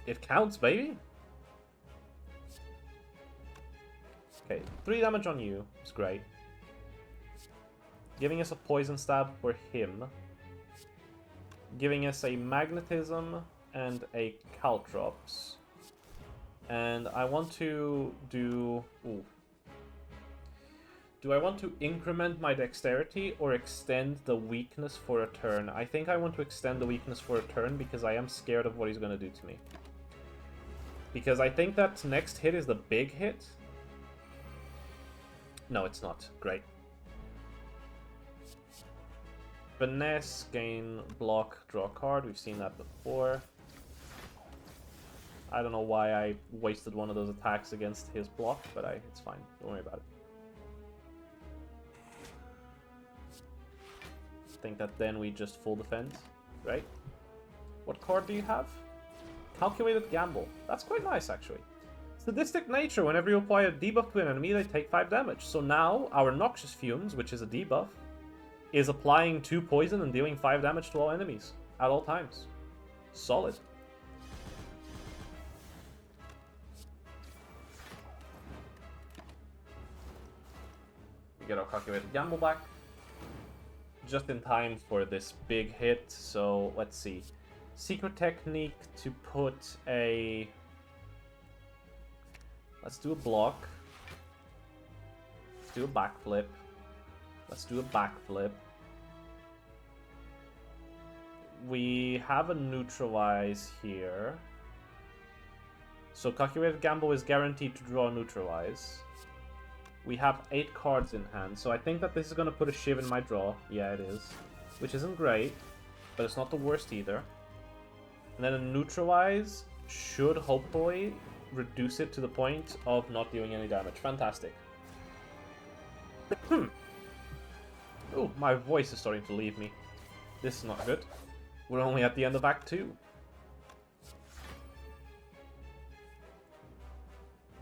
[SPEAKER 1] it counts, baby! Okay, 3 damage on you is great. Giving us a Poison Stab for him. Giving us a Magnetism and a Caltrops. And I want to do... Ooh. Do I want to increment my dexterity or extend the weakness for a turn? I think I want to extend the weakness for a turn because I am scared of what he's going to do to me. Because I think that next hit is the big hit. No, it's not. Great. Finesse, gain, block, draw a card. We've seen that before. I don't know why I wasted one of those attacks against his block, but it's fine. Don't worry about it. I think that then we just full defend, right? What card do you have? Calculated Gamble. That's quite nice, actually. Sadistic Nature. Whenever you apply a debuff to an enemy, they take 5 damage. So now, our Noxious Fumes, which is a debuff, is applying 2 poison and dealing 5 damage to all enemies at all times. Solid. We get our Calculated Gamble back. Just in time for this big hit, so let's see. Secret Technique to put a... Let's do a block. Let's do a backflip. Let's do a backflip. We have a neutralize here. So Calculated Gamble is guaranteed to draw a neutralize. We have 8 cards in hand, so I think that this is going to put a shiv in my draw. Yeah, it is. Which isn't great, but it's not the worst either. And then a neutralize should hopefully reduce it to the point of not doing any damage. Fantastic. Ooh, my voice is starting to leave me. This is not good. We're only at the end of Act 2.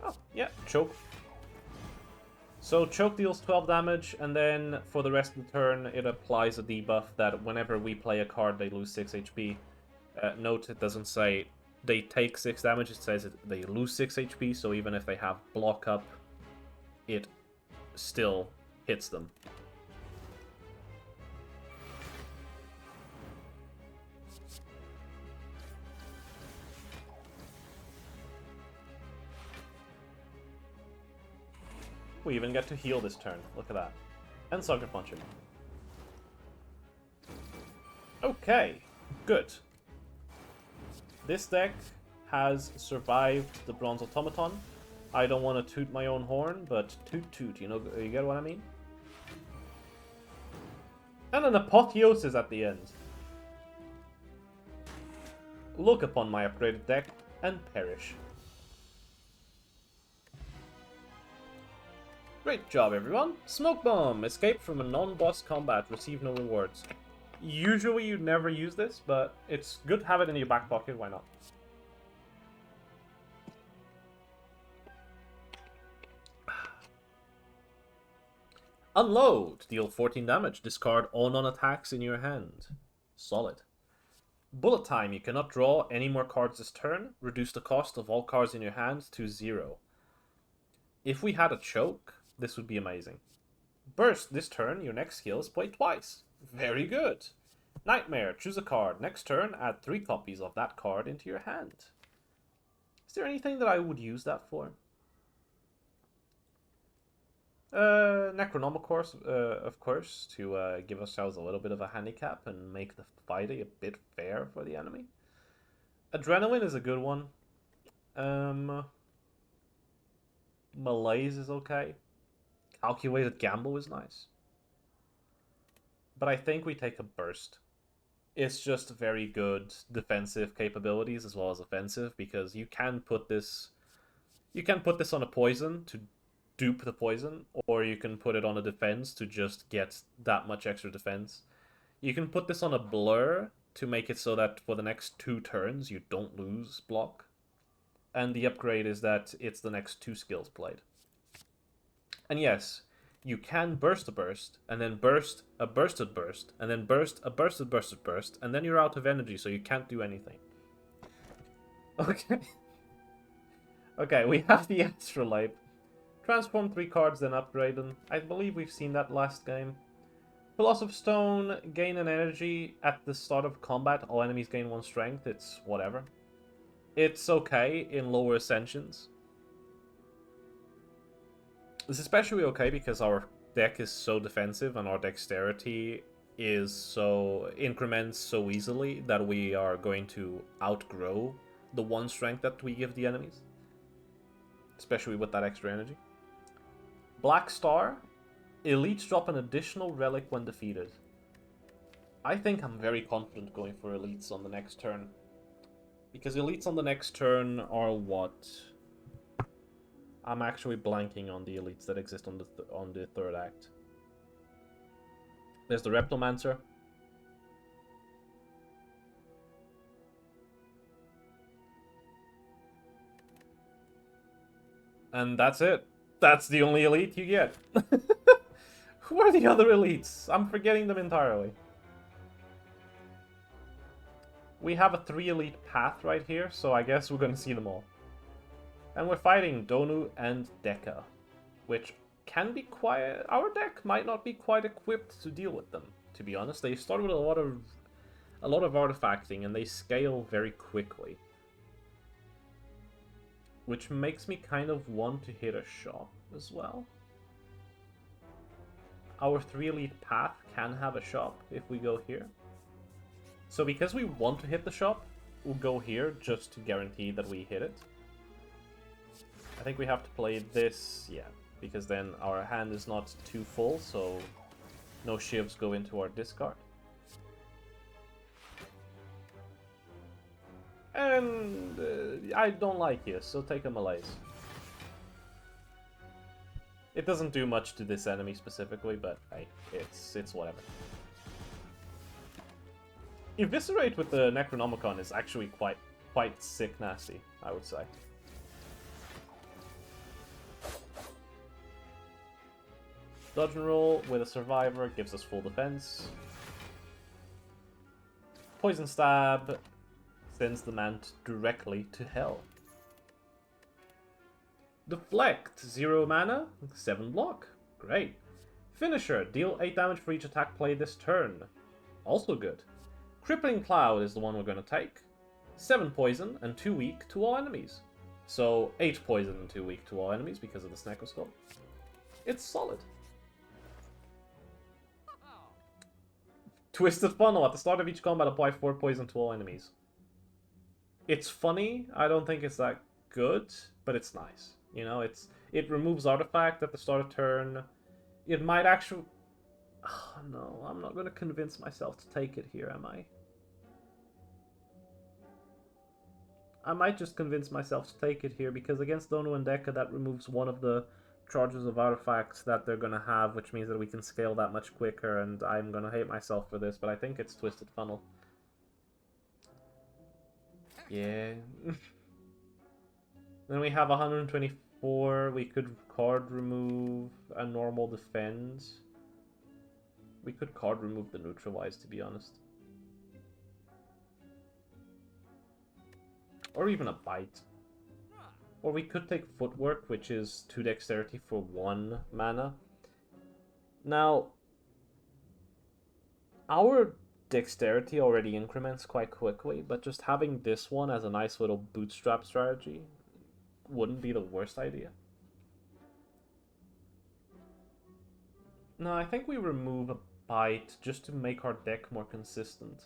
[SPEAKER 1] Oh, yeah, choke. So choke deals 12 damage, and then for the rest of the turn it applies a debuff that whenever we play a card they lose 6 HP. Note it doesn't say they take 6 damage, it says they lose 6 HP, so even if they have block up, it still hits them. We even get to heal this turn. Look at that. And Sucker Punch him. Okay, good. This deck has survived the Bronze Automaton. I don't want to toot my own horn, but toot toot, you get what I mean? And an Apotheosis at the end. Look upon my upgraded deck and perish. Great job, everyone. Smoke Bomb. Escape from a non-boss combat. Receive no rewards. Usually you never use this, but it's good to have it in your back pocket. Why not? Unload. Deal 14 damage. Discard all non-attacks in your hand. Solid. Bullet time. You cannot draw any more cards this turn. Reduce the cost of all cards in your hand to 0. If we had a choke, this would be amazing. Burst. This turn, your next skill is played twice. Very good. Nightmare. Choose a card. Next turn, add 3 copies of that card into your hand. Is there anything that I would use that for? Necronomicon, of course, to give ourselves a little bit of a handicap and make the fighting a bit fair for the enemy. Adrenaline is a good one. Malaise is okay. Calculated Gamble is nice. But I think we take a Burst. It's just very good defensive capabilities as well as offensive, because you can put this on a poison to dupe the poison, or you can put it on a defense to just get that much extra defense. You can put this on a blur to make it so that for the next 2 turns you don't lose block. And the upgrade is that it's the next 2 skills played. And yes, you can burst a burst, and then burst a bursted burst, and then burst a bursted burst, and then you're out of energy, so you can't do anything. Okay. Okay, we have the Astrolabe. Transform 3 cards, then upgrade them. I believe we've seen that last game. Philosopher's Stone, gain an energy at the start of combat. All enemies gain 1 strength. It's whatever. It's okay in lower Ascensions. It's especially okay because our deck is so defensive and our dexterity is so increments so easily that we are going to outgrow the 1 strength that we give the enemies. Especially with that extra energy. Black Star. Elites drop an additional relic when defeated. I think I'm very confident going for elites on the next turn. Because elites on the next turn are what? I'm actually blanking on the elites that exist on the third act. There's the Reptomancer. And that's it. That's the only elite you get. Who are the other elites? I'm forgetting them entirely. We have a 3 elite path right here, so I guess we're going to see them all. And we're fighting Donu and Deka, which can be quite... Our deck might not be quite equipped to deal with them, to be honest. They start with a lot of artifacting, and they scale very quickly. Which makes me kind of want to hit a shop as well. Our 3 elite path can have a shop if we go here. So because we want to hit the shop, we'll go here just to guarantee that we hit it. I think we have to play this, yeah, because then our hand is not too full, so no shivs go into our discard. And I don't like you, so take a Malaise. It doesn't do much to this enemy specifically, but hey, it's whatever. Eviscerate with the Necronomicon is actually quite sick nasty, I would say. Dodge and roll with a survivor gives us full defense. Poison stab sends the man directly to hell. Deflect, 0 mana, 7 block. Great. Finisher, deal 8 damage for each attack played this turn. Also good. Crippling Cloud is the one we're going to take. 7 poison and 2 weak to all enemies. So 8 poison and 2 weak to all enemies because of the Snecko Skull. It's solid. Twisted Funnel. At the start of each combat, apply 4 poison to all enemies. It's funny. I don't think it's that good, but it's nice. You know, it removes artifact at the start of turn. It might actually... Oh, no, I'm not going to convince myself to take it here, am I? I might just convince myself to take it here, because against Donu and Deka, that removes one of the charges of artifacts that they're going to have, which means that we can scale that much quicker, and I'm going to hate myself for this, but I think it's Twisted Funnel. Yeah. Then we have 124. We could card remove a normal defense. We could card remove the neutralize, to be honest. Or even a bite. Or we could take footwork, which is 2 dexterity for 1 mana. Now, our dexterity already increments quite quickly, but just having this one as a nice little bootstrap strategy wouldn't be the worst idea. No, I think we remove a bite just to make our deck more consistent.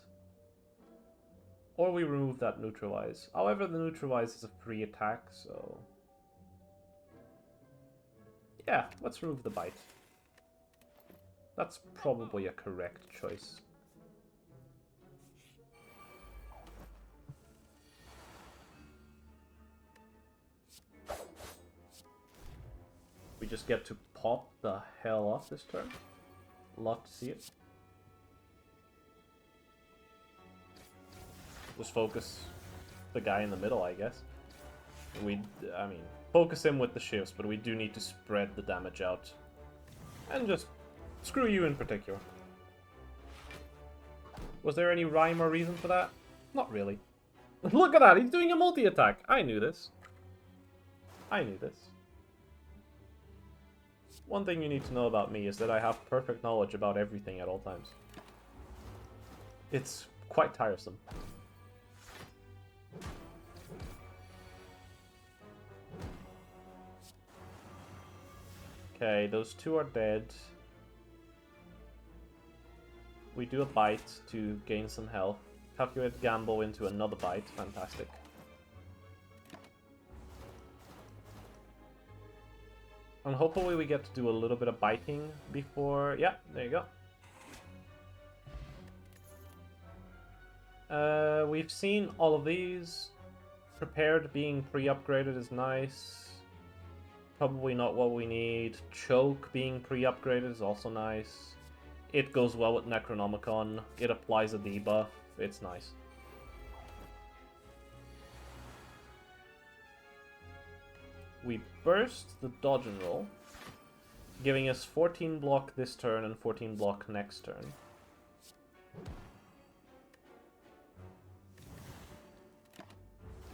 [SPEAKER 1] Or we remove that neutralize. However, the neutralize is a free attack, so... yeah, let's remove the bite. That's probably a correct choice. We just get to pop the hell off this turn. Love to see it. Just focus the guy in the middle, I guess. I mean, focus him with the shifts, but we do need to spread the damage out. And just screw you in particular. Was there any rhyme or reason for that? Not really. Look at that, he's doing a multi-attack. I knew this. I knew this. One thing you need to know about me is that I have perfect knowledge about everything at all times. It's quite tiresome. Okay, those two are dead. We do a bite to gain some health. Calculate gamble into another bite. Fantastic. And hopefully we get to do a little bit of biting before... yeah, there you go. We've seen all of these. Prepared being pre-upgraded is nice. Probably not what we need. Choke being pre-upgraded is also nice. It goes well with Necronomicon. It applies a debuff. It's nice. We burst the dodge and roll, giving us 14 block this turn and 14 block next turn.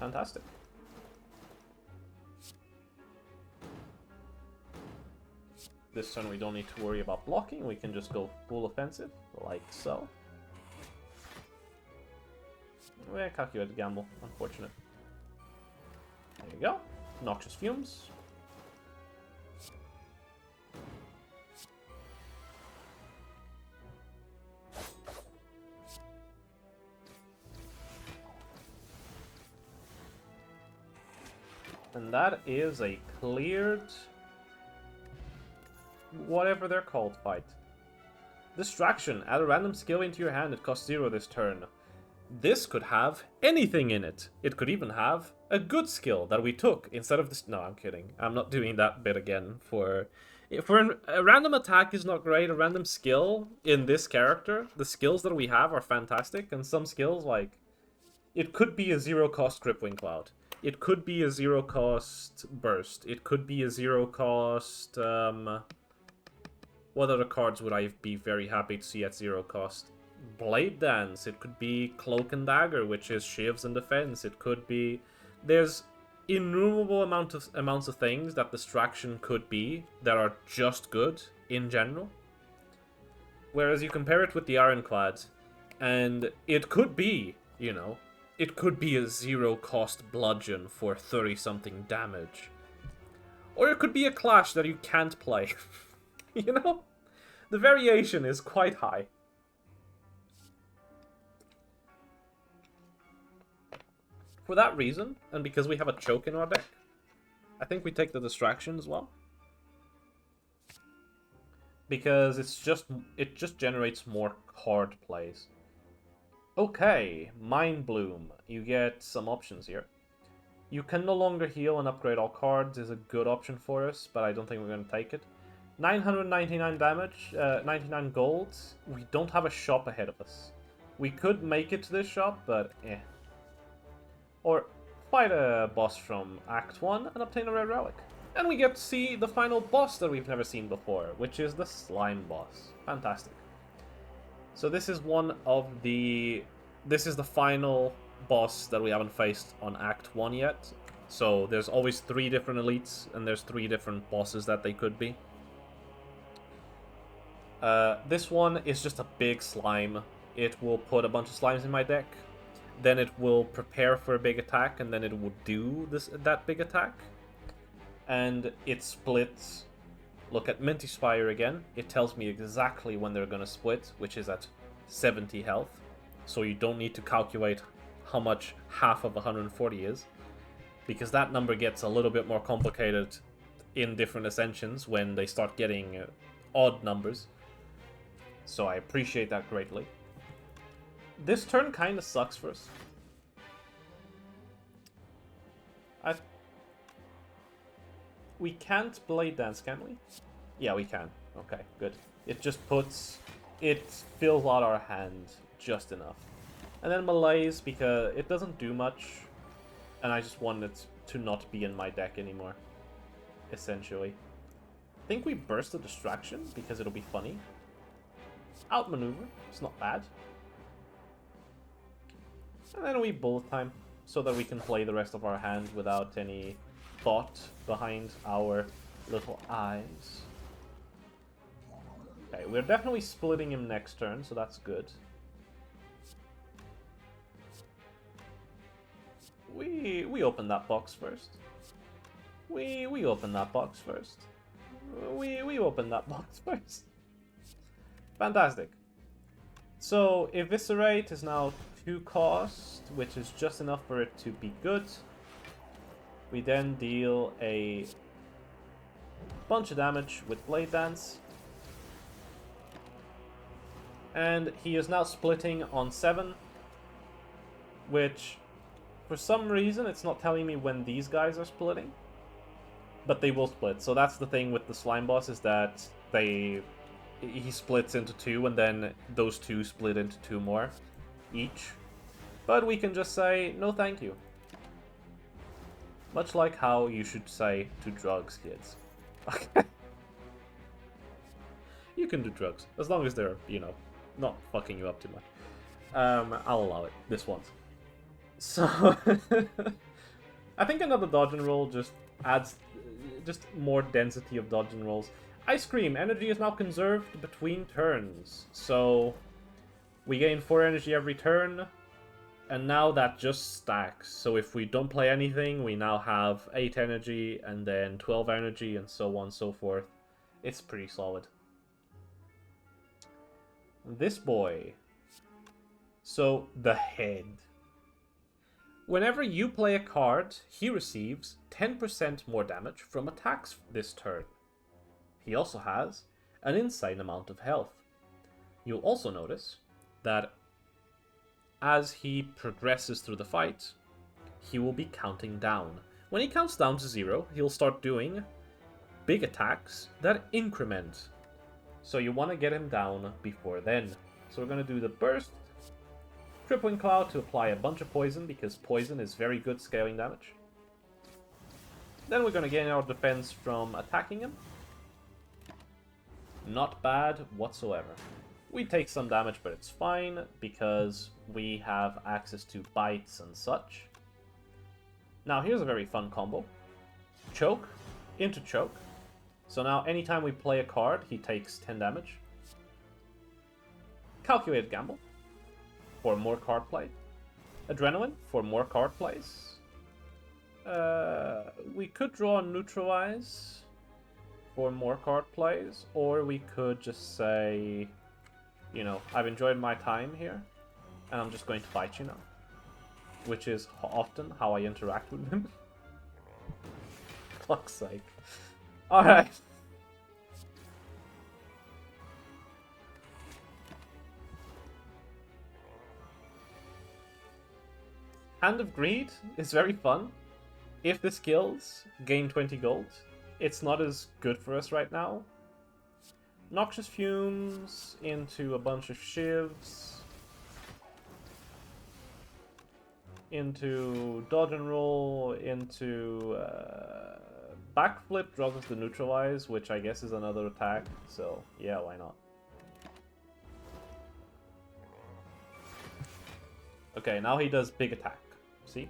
[SPEAKER 1] Fantastic. This turn we don't need to worry about blocking, we can just go full offensive, like so. We calculated gamble, unfortunate. There you go. Noxious Fumes. And that is a cleared... whatever they're called fight. Distraction. Add a random skill into your hand. It costs 0 this turn. This could have anything in it. It could even have a good skill that we took instead of this. No, I'm kidding. I'm not doing that bit again. A random attack is not great. A random skill in this character, the skills that we have are fantastic. And some skills, like, it could be a 0-cost Gripwing Cloud. It could be a 0-cost Burst. It could be a 0-cost... what other cards would I be very happy to see at 0 cost? Blade Dance. It could be Cloak and Dagger, which is shivs and defense. It could be... there's innumerable amounts of things that Distraction could be that are just good in general. Whereas you compare it with the Ironclad, and it could be, you know, it could be a 0-cost Bludgeon for 30-something damage. Or it could be a Clash that you can't play. You know? The variation is quite high. For that reason, and because we have a choke in our deck, I think we take the Distraction as well. Because it just generates more card plays. Okay, Mind Bloom. You get some options here. You can no longer heal and upgrade all cards is a good option for us, but I don't think we're going to take it. 999 damage, 99 gold. We don't have a shop ahead of us. We could make it to this shop, but eh. Or fight a boss from Act 1 and obtain a rare relic. And we get to see the final boss that we've never seen before, which is the Slime boss. Fantastic. So this is one of the... this is the final boss that we haven't faced on Act 1 yet. So there's always 3 different elites, and there's 3 different bosses that they could be. This one is just a big slime. It will put a bunch of slimes in my deck. Then it will prepare for a big attack, and then it will do that big attack. And it splits. Look at Minty Spire again. It tells me exactly when they're going to split, which is at 70 health. So you don't need to calculate how much half of 140 is, because that number gets a little bit more complicated in different Ascensions when they start getting odd numbers. So I appreciate that greatly. This turn kind of sucks for us. We can't Blade Dance, can we? Yeah, we can. Okay, good. It just fills out our hand just enough. And then Malaise, because it doesn't do much, and I just want it to not be in my deck anymore, essentially. I think we burst the distraction, because it'll be funny. Outmaneuver, it's not bad. And then we bullet time, so that we can play the rest of our hand without any thought behind our little eyes. Okay, we're definitely splitting him next turn, so that's good. We open that box first. We open that box first. We open that box first. Fantastic. So Eviscerate is now 2 cost, which is just enough for it to be good. We then deal a bunch of damage with Blade Dance. And he is now splitting on 7, which for some reason it's not telling me when these guys are splitting, but they will split. So that's the thing with the slime boss, is that he splits into 2, and then those 2 split into 2 more each. But we can just say no thank you. Much like how you should say to drugs, kids. Okay. You can do drugs, as long as they're, you know, not fucking you up too much. I'll allow it, this once. So, I think another dodge and roll just adds just more density of dodge and rolls. Ice Cream, energy is now conserved between turns. So, we gain 4 energy every turn. And now that just stacks. So if we don't play anything, we now have 8 energy, and then 12 energy, and so on and so forth. It's pretty solid. This boy. So, the head. Whenever you play a card, he receives 10% more damage from attacks this turn. He also has an insane amount of health. You'll also notice that as he progresses through the fight, he will be counting down. When he counts down to 0, he'll start doing big attacks that increment. So you want to get him down before then. So we're going to do the burst, Crippling Cloud to apply a bunch of poison, because poison is very good scaling damage. Then we're going to gain our defense from attacking him. Not bad whatsoever. We take some damage, but it's fine, because we have access to bites and such. Now, here's a very fun combo. Choke into choke. So now, anytime we play a card, he takes 10 damage. Calculated Gamble for more card play. Adrenaline for more card plays. We could draw Neutralize for more card plays, or we could just say, you know, I've enjoyed my time here, and I'm just going to fight you now. Which is often how I interact with him. Fuck's sake. Alright. Hand of Greed is very fun. If this kills, gain 20 gold. It's not as good for us right now. Noxious Fumes into a bunch of shivs. Into dodge and roll. Into backflip draws us the neutralize, which I guess is another attack. So yeah, why not? A Okay, now he does big attack. See?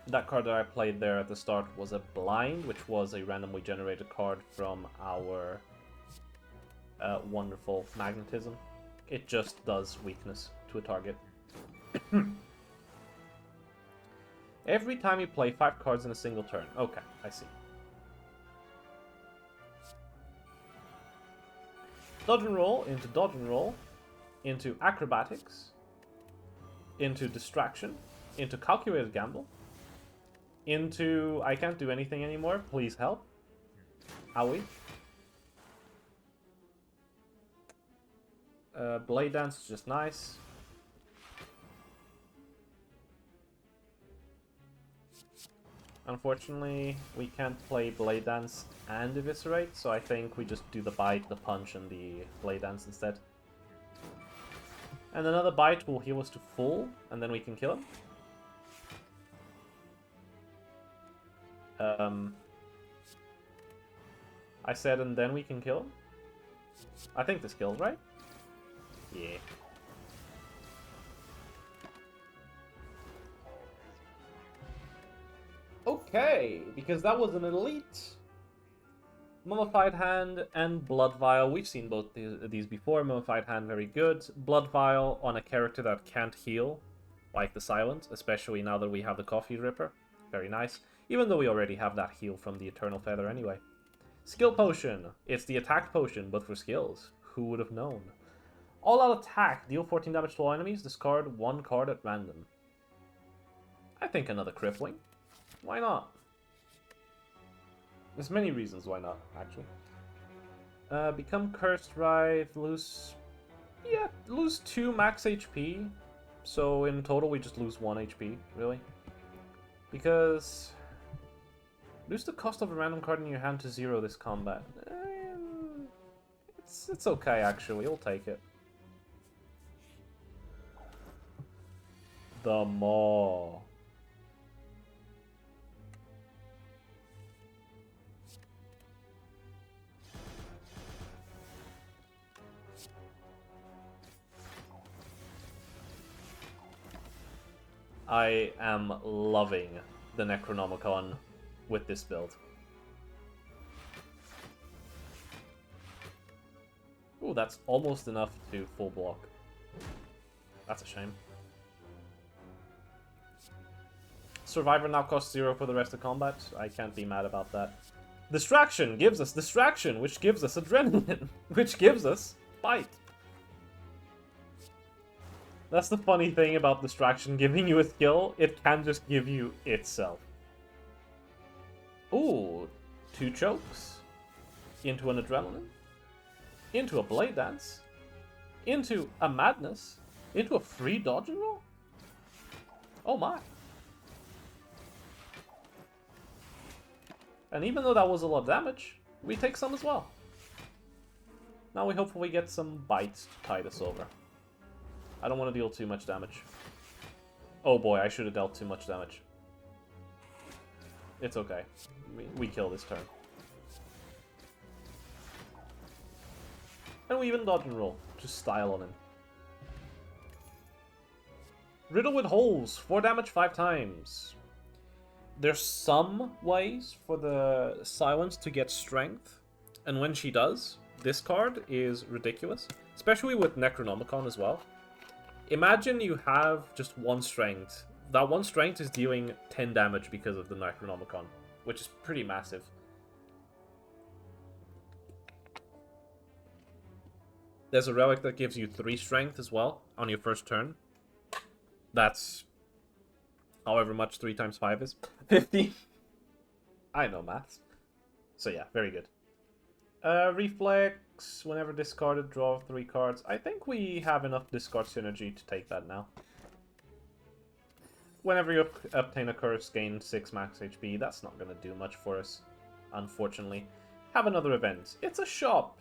[SPEAKER 1] That card that I played there at the start was a blind, which was a randomly generated card from our wonderful magnetism. It just does weakness to a target. Every time you play 5 cards in a single turn. Okay, I see. Dodge and roll, into acrobatics, into distraction, into calculated gamble, into I can't do anything anymore, please help. Owie. Blade Dance is just nice. Unfortunately, we can't play Blade Dance and Eviscerate, so I think we just do the Bite, the Punch, and the Blade Dance instead. And another Bite will heal us to full, and then we can kill him. I said, and then we can kill him? I think this kills, right? Yeah. Okay, because that was an elite. Mummified Hand and Blood Vial. We've seen both these before. Mummified Hand, very good. Blood Vial on a character that can't heal, like the Silent, especially now that we have the Coffee Ripper. Very nice. Even though we already have that heal from the Eternal Feather anyway. Skill Potion. It's the attack potion, but for skills. Who would have known? All-out attack. Deal 14 damage to all enemies. Discard 1 card at random. I think another Crippling. Why not? There's many reasons why not, actually. Become Cursed Wraith. Lose 2 max HP. So in total we just lose 1 HP, really. Because... Reduce the cost of a random card in your hand to 0 this combat. It's okay, actually. We'll take it. The Maw. I am loving the Necronomicon with this build. Ooh, that's almost enough to full block. That's a shame. Survivor now costs 0 for the rest of combat. I can't be mad about that. Distraction gives us distraction, which gives us adrenaline, which gives us bite. That's the funny thing about distraction giving you a skill. It can just give you itself. Ooh, 2 chokes. Into an adrenaline. Into a blade dance. Into a madness. Into a free dodge and roll. Oh my. And even though that was a lot of damage, we take some as well. Now we hopefully get some bites to tide us over. I don't want to deal too much damage. Oh boy, I should have dealt too much damage. It's okay. We kill this turn. And we even dodge and roll. Just style on him. Riddle with holes. 4 damage 5 times. There's some ways for the Silence to get strength. And when she does, this card is ridiculous. Especially with Necronomicon as well. Imagine you have just 1 strength. That 1 strength is dealing 10 damage because of the Necronomicon, which is pretty massive. There's a relic that gives you 3 strength as well on your first turn. That's however much 3 times 5 is. 50. I know maths. So yeah, very good. Reflex, whenever discarded, draw 3 cards. I think we have enough discard synergy to take that now. Whenever you obtain a curse, gain 6 max HP. That's not going to do much for us, unfortunately. Have another event. It's a shop.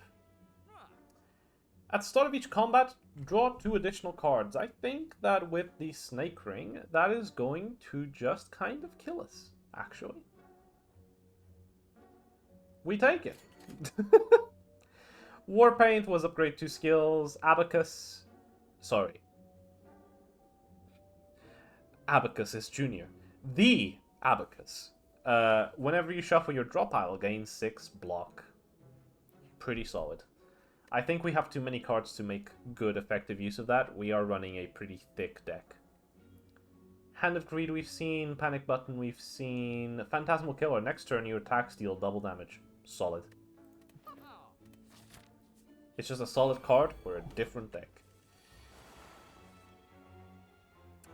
[SPEAKER 1] At the start of each combat, draw 2 additional cards. I think that with the Snake Ring, that is going to just kind of kill us, actually. We take it. Warpaint was upgrade 2 skills. Abacus. Sorry. Abacus is junior. The Abacus. Whenever you shuffle your draw pile, gain 6 block. Pretty solid. I think we have too many cards to make good, effective use of that. We are running a pretty thick deck. Hand of Greed we've seen. Panic Button we've seen. Phantasmal Killer. Next turn you attack, deal double damage. Solid. It's just a solid card for a different deck.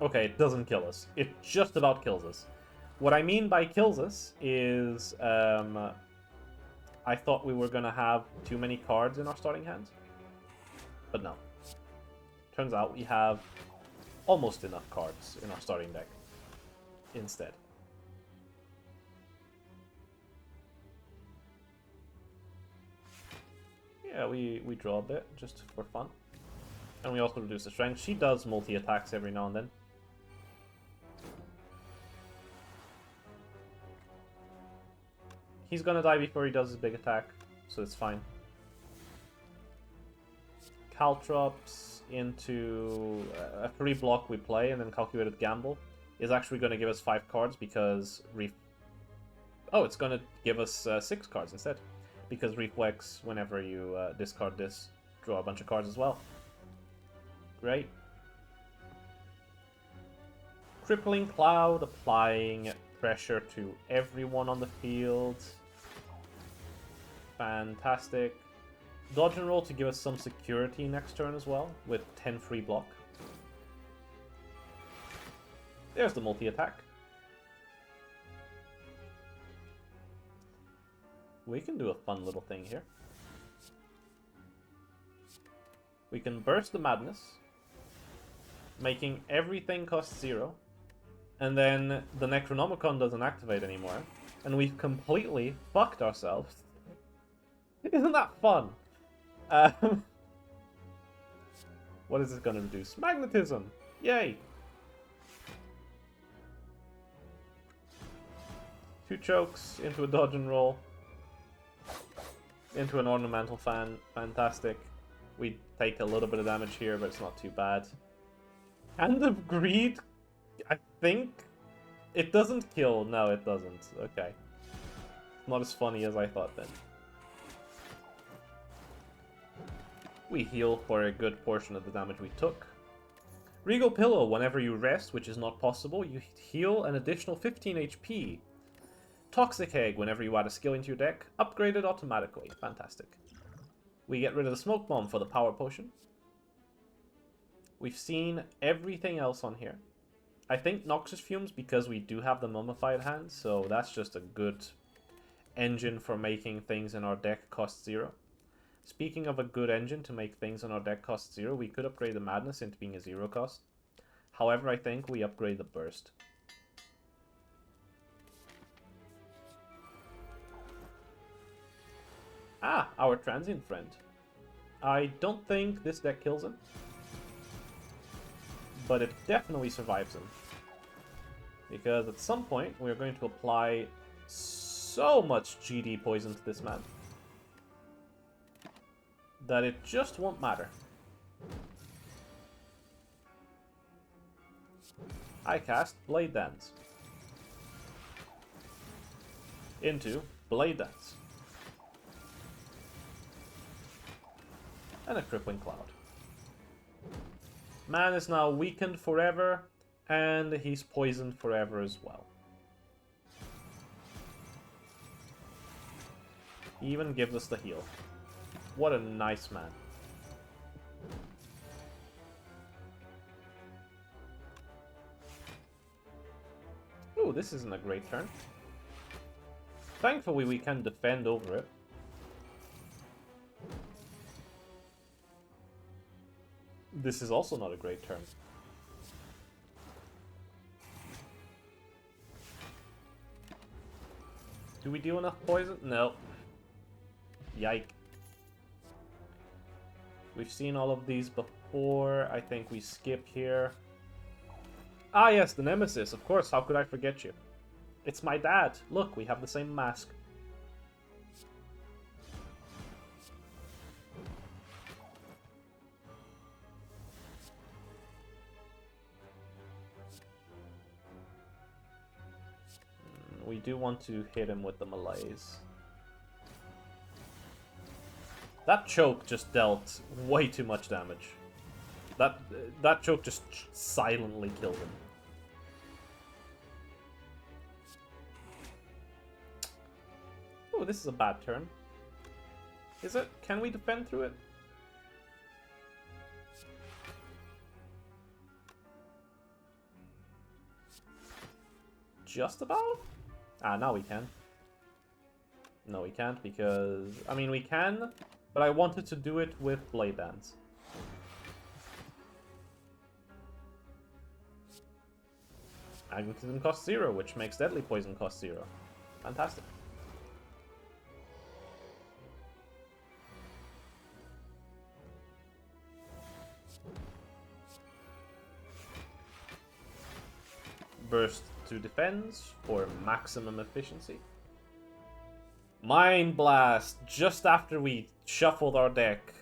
[SPEAKER 1] Okay, it doesn't kill us. It just about kills us. What I mean by kills us is... I thought we were going to have too many cards in our starting hand. But no. Turns out we have almost enough cards in our starting deck instead. Yeah, we draw a bit just for fun. And we also reduce the strength. She does multi-attacks every now and then. He's gonna die before he does his big attack, so it's fine. Caltrops into a free block we play, and then Calculated Gamble is actually going to give us 5 cards because... Oh, it's going to give us 6 cards instead. Because Reflex, whenever you discard this, draw a bunch of cards as well. Great. Crippling Cloud, applying pressure to everyone on the field. Fantastic. Dodge and roll to give us some security next turn as well, with 10 free block. There's the multi-attack. We can do a fun little thing here. We can burst the madness, making everything cost 0. And then the Necronomicon doesn't activate anymore. And we've completely fucked ourselves. Isn't that fun? What is this going to reduce? Magnetism! Yay! 2 chokes into a dodge and roll. Into an ornamental fan. Fantastic. We take a little bit of damage here, but it's not too bad. Hand of Greed, I think it doesn't kill. No, it doesn't. Okay. Not as funny as I thought then. We heal for a good portion of the damage we took. Regal Pillow, whenever you rest, which is not possible, you heal an additional 15 HP. Toxic Egg, whenever you add a skill into your deck, upgraded automatically. Fantastic. We get rid of the Smoke Bomb for the Power Potion. We've seen everything else on here. I think Noxious Fumes, because we do have the Mummified hand, so that's just a good engine for making things in our deck cost 0. Speaking of a good engine to make things in our deck cost 0, we could upgrade the Madness into being a 0 cost. However, I think we upgrade the Burst. Ah, our Transient Friend. I don't think this deck kills him, but it definitely survives him. Because at some point, we're going to apply so much GD poison to this man that it just won't matter. I cast Blade Dance into Blade Dance. And a Crippling Cloud. Man is now weakened forever, and he's poisoned forever as well. He even gives us the heal. What a nice man. Ooh, this isn't a great turn. Thankfully, we can defend over it. This is also not a great turn. Do we do enough poison? No. Yike. We've seen all of these before. I think we skip here. Ah yes, the Nemesis. Of course, how could I forget you? It's my dad. Look, we have the same mask. we do want to hit him with the melees. That choke just dealt way too much damage. That choke just silently killed him. Oh, this is a bad turn. Is it? Can we defend through it? Just about? Ah, now we can. No, we can't because... I mean, we can, but I wanted to do it with Blade Dance. Magnetism costs 0, which makes Deadly Poison cost 0. Fantastic. Burst to defense for maximum efficiency. Mind Blast, just after we shuffled our deck.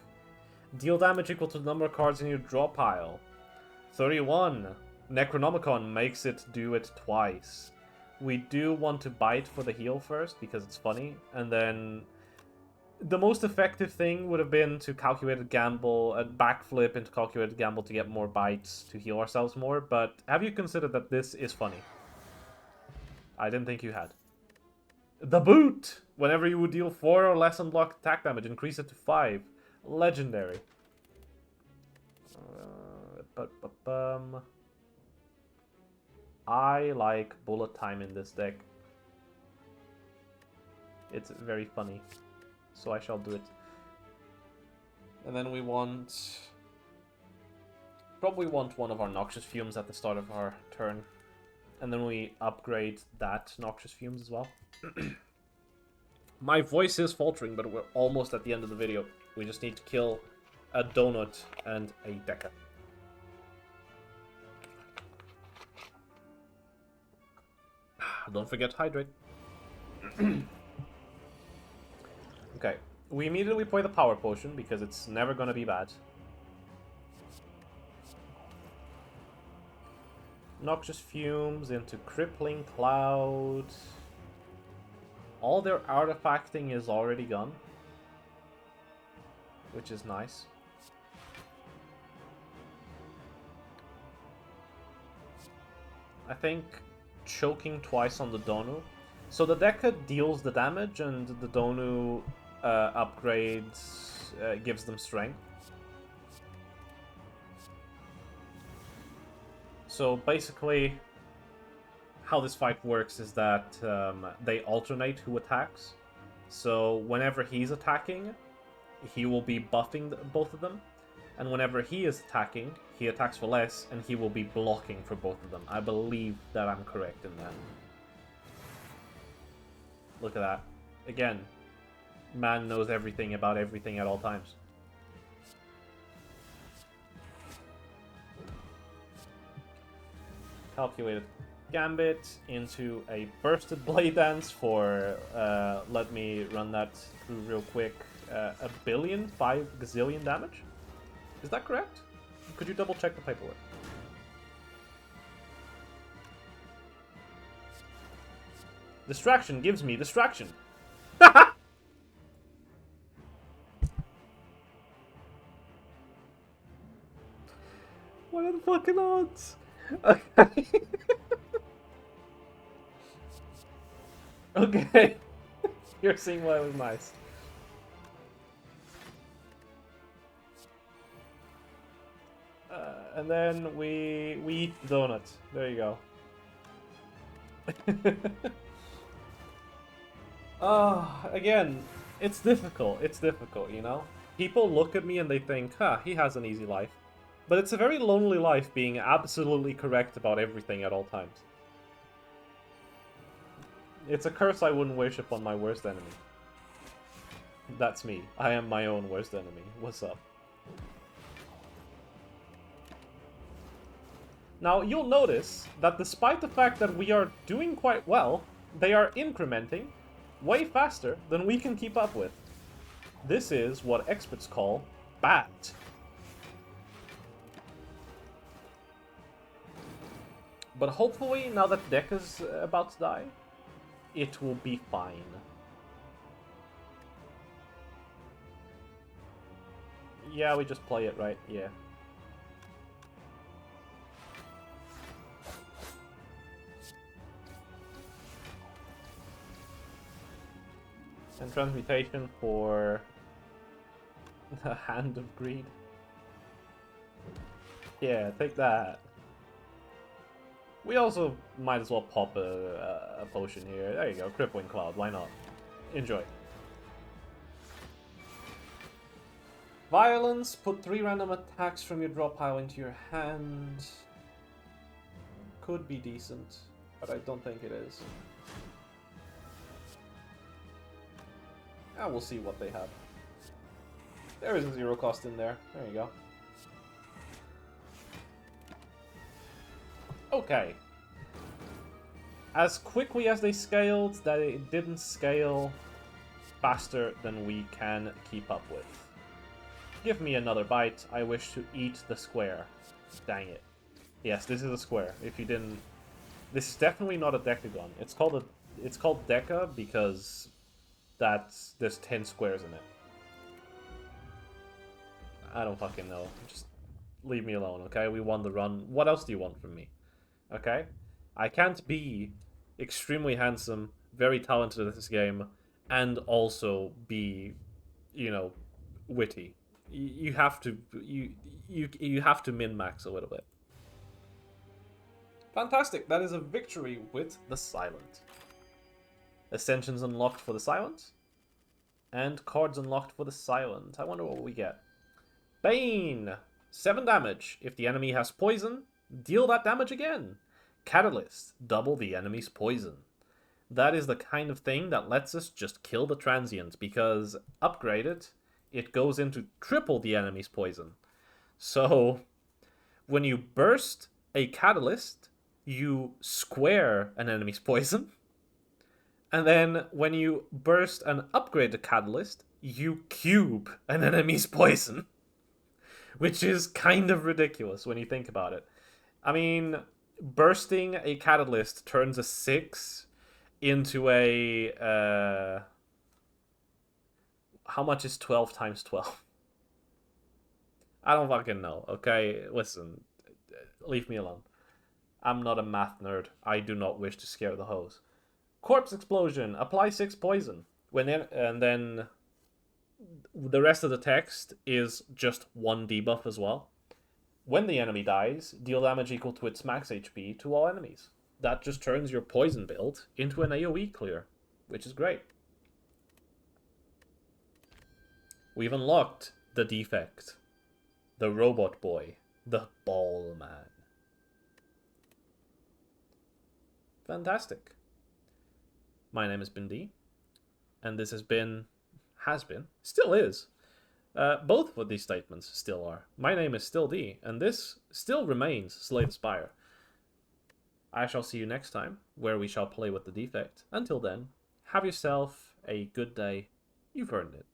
[SPEAKER 1] Deal damage equal to the number of cards in your draw pile. 31. Necronomicon makes it do it twice. We do want to bite for the heal first, because it's funny, and then... The most effective thing would have been to calculated gamble, a backflip into calculated gamble to get more bites to heal ourselves more, but have you considered that this is funny? I didn't think you had. The Boot! Whenever you would deal 4 or less unblocked attack damage, increase it to 5. Legendary. I like bullet time in this deck. It's very funny. So I shall do it. And then we want... Probably want one of our Noxious Fumes at the start of our turn. And then we upgrade that Noxious Fumes as well. My voice is faltering, but we're almost at the end of the video. We just need to kill a Donut and a Deca. Don't forget to hydrate. Okay, we immediately play the Power Potion because it's never going to be bad. Noxious Fumes into Crippling Cloud. All their artifacting is already gone, which is nice. I think choking twice on the Donu. So the Deca deals the damage and the Donu upgrades, gives them strength. So basically, how this fight works is that they alternate who attacks. So whenever he's attacking, he will be buffing both of them. And whenever he is attacking, he attacks for less, and he will be blocking for both of them. I believe that I'm correct in that. Look at that. Again, man knows everything about everything at all times. Calculated Gambit into a Bursted Blade Dance for, let me run that through real quick, 5 gazillion damage? Is that correct? Could you double check the paperwork? Distraction gives me distraction. What are the fucking odds? Okay. Okay. You're seeing why it was nice. And then we eat the donut. There you go. Again, it's difficult. It's difficult, you know? People look at me and they think, huh, he has an easy life. But it's a very lonely life being absolutely correct about everything at all times. It's a curse I wouldn't wish upon my worst enemy. That's me. I am my own worst enemy. What's up? Now, you'll notice that despite the fact that we are doing quite well, they are incrementing way faster than we can keep up with. This is what experts call bad. But hopefully, now that Deca's about to die, It will be fine. Yeah, we just play it, right? Yeah. And transmutation for the Hand of Greed. Yeah, take that. We also might as well pop a potion here. There you go, Crippling Cloud, why not? Enjoy. Violence, put 3 random attacks from your draw pile into your hand. Could be decent, but I don't think it is. We'll see what they have. There is a 0 cost in there. There you go. Okay. As quickly as they scaled, that it didn't scale faster than we can keep up with. Give me another bite. I wish to eat the square. Dang it. Yes, this is a square. If you didn't... This is definitely not a decagon. It's called deca because there's 10 squares in it. I don't fucking know. Just leave me alone, okay? We won the run. What else do you want from me? Okay? I can't be extremely handsome, very talented at this game, and also be, you know, witty. You have to you have to min-max a little bit. Fantastic. That is a victory with the Silent. Ascensions unlocked for the Silent. And cards unlocked for the Silent. I wonder what we get. Bane! 7 damage. If the enemy has poison, deal that damage again. Catalyst. Double the enemy's poison. That is the kind of thing that lets us just kill the transient, because upgraded, it goes into triple the enemy's poison. So, when you burst a catalyst, you square an enemy's poison. And then when you burst an upgraded catalyst, you cube an enemy's poison. Which is kind of ridiculous when you think about it. I mean, bursting a catalyst turns a 6 into a... how much is 12 times 12? I don't fucking know, okay? Listen, leave me alone. I'm not a math nerd. I do not wish to scare the hoes. Corpse Explosion. Apply 6 poison. And then the rest of the text is just 1 debuff as well. When the enemy dies, deal damage equal to its max HP to all enemies. That just turns your poison build into an AoE clear, which is great. We've unlocked the defect. The robot boy. The ball man. Fantastic. My name has been D, and this has been, still is. Both of these statements still are. My name is still D, and this still remains Slay the Spire. I shall see you next time, where we shall play with the defect. Until then, have yourself a good day. You've earned it.